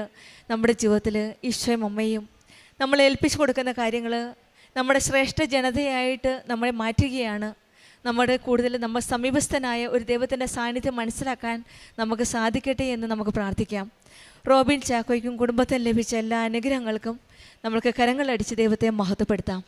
Speaker 5: നമ്മുടെ ജീവിതത്തിൽ ഈശോയും അമ്മയും നമ്മൾ ഏൽപ്പിച്ചു കൊടുക്കുന്ന കാര്യങ്ങൾ നമ്മുടെ ശ്രേഷ്ഠ ജനതയായിട്ട് നമ്മളെ മാറ്റുകയാണ്. നമ്മുടെ കൂടുതൽ നമ്മൾ സമീപസ്ഥനായ ഒരു ദൈവത്തിൻ്റെ സാന്നിധ്യം മനസ്സിലാക്കാൻ നമുക്ക് സാധിക്കട്ടെ എന്ന് നമുക്ക് പ്രാർത്ഥിക്കാം. റോബിൻ ചാക്കോയ്ക്കും കുടുംബത്തിന് ലഭിച്ച എല്ലാ അനുഗ്രഹങ്ങൾക്കും നമ്മൾക്ക് കരങ്ങളടിച്ച് ദൈവത്തെ മഹത്വപ്പെടുത്താം.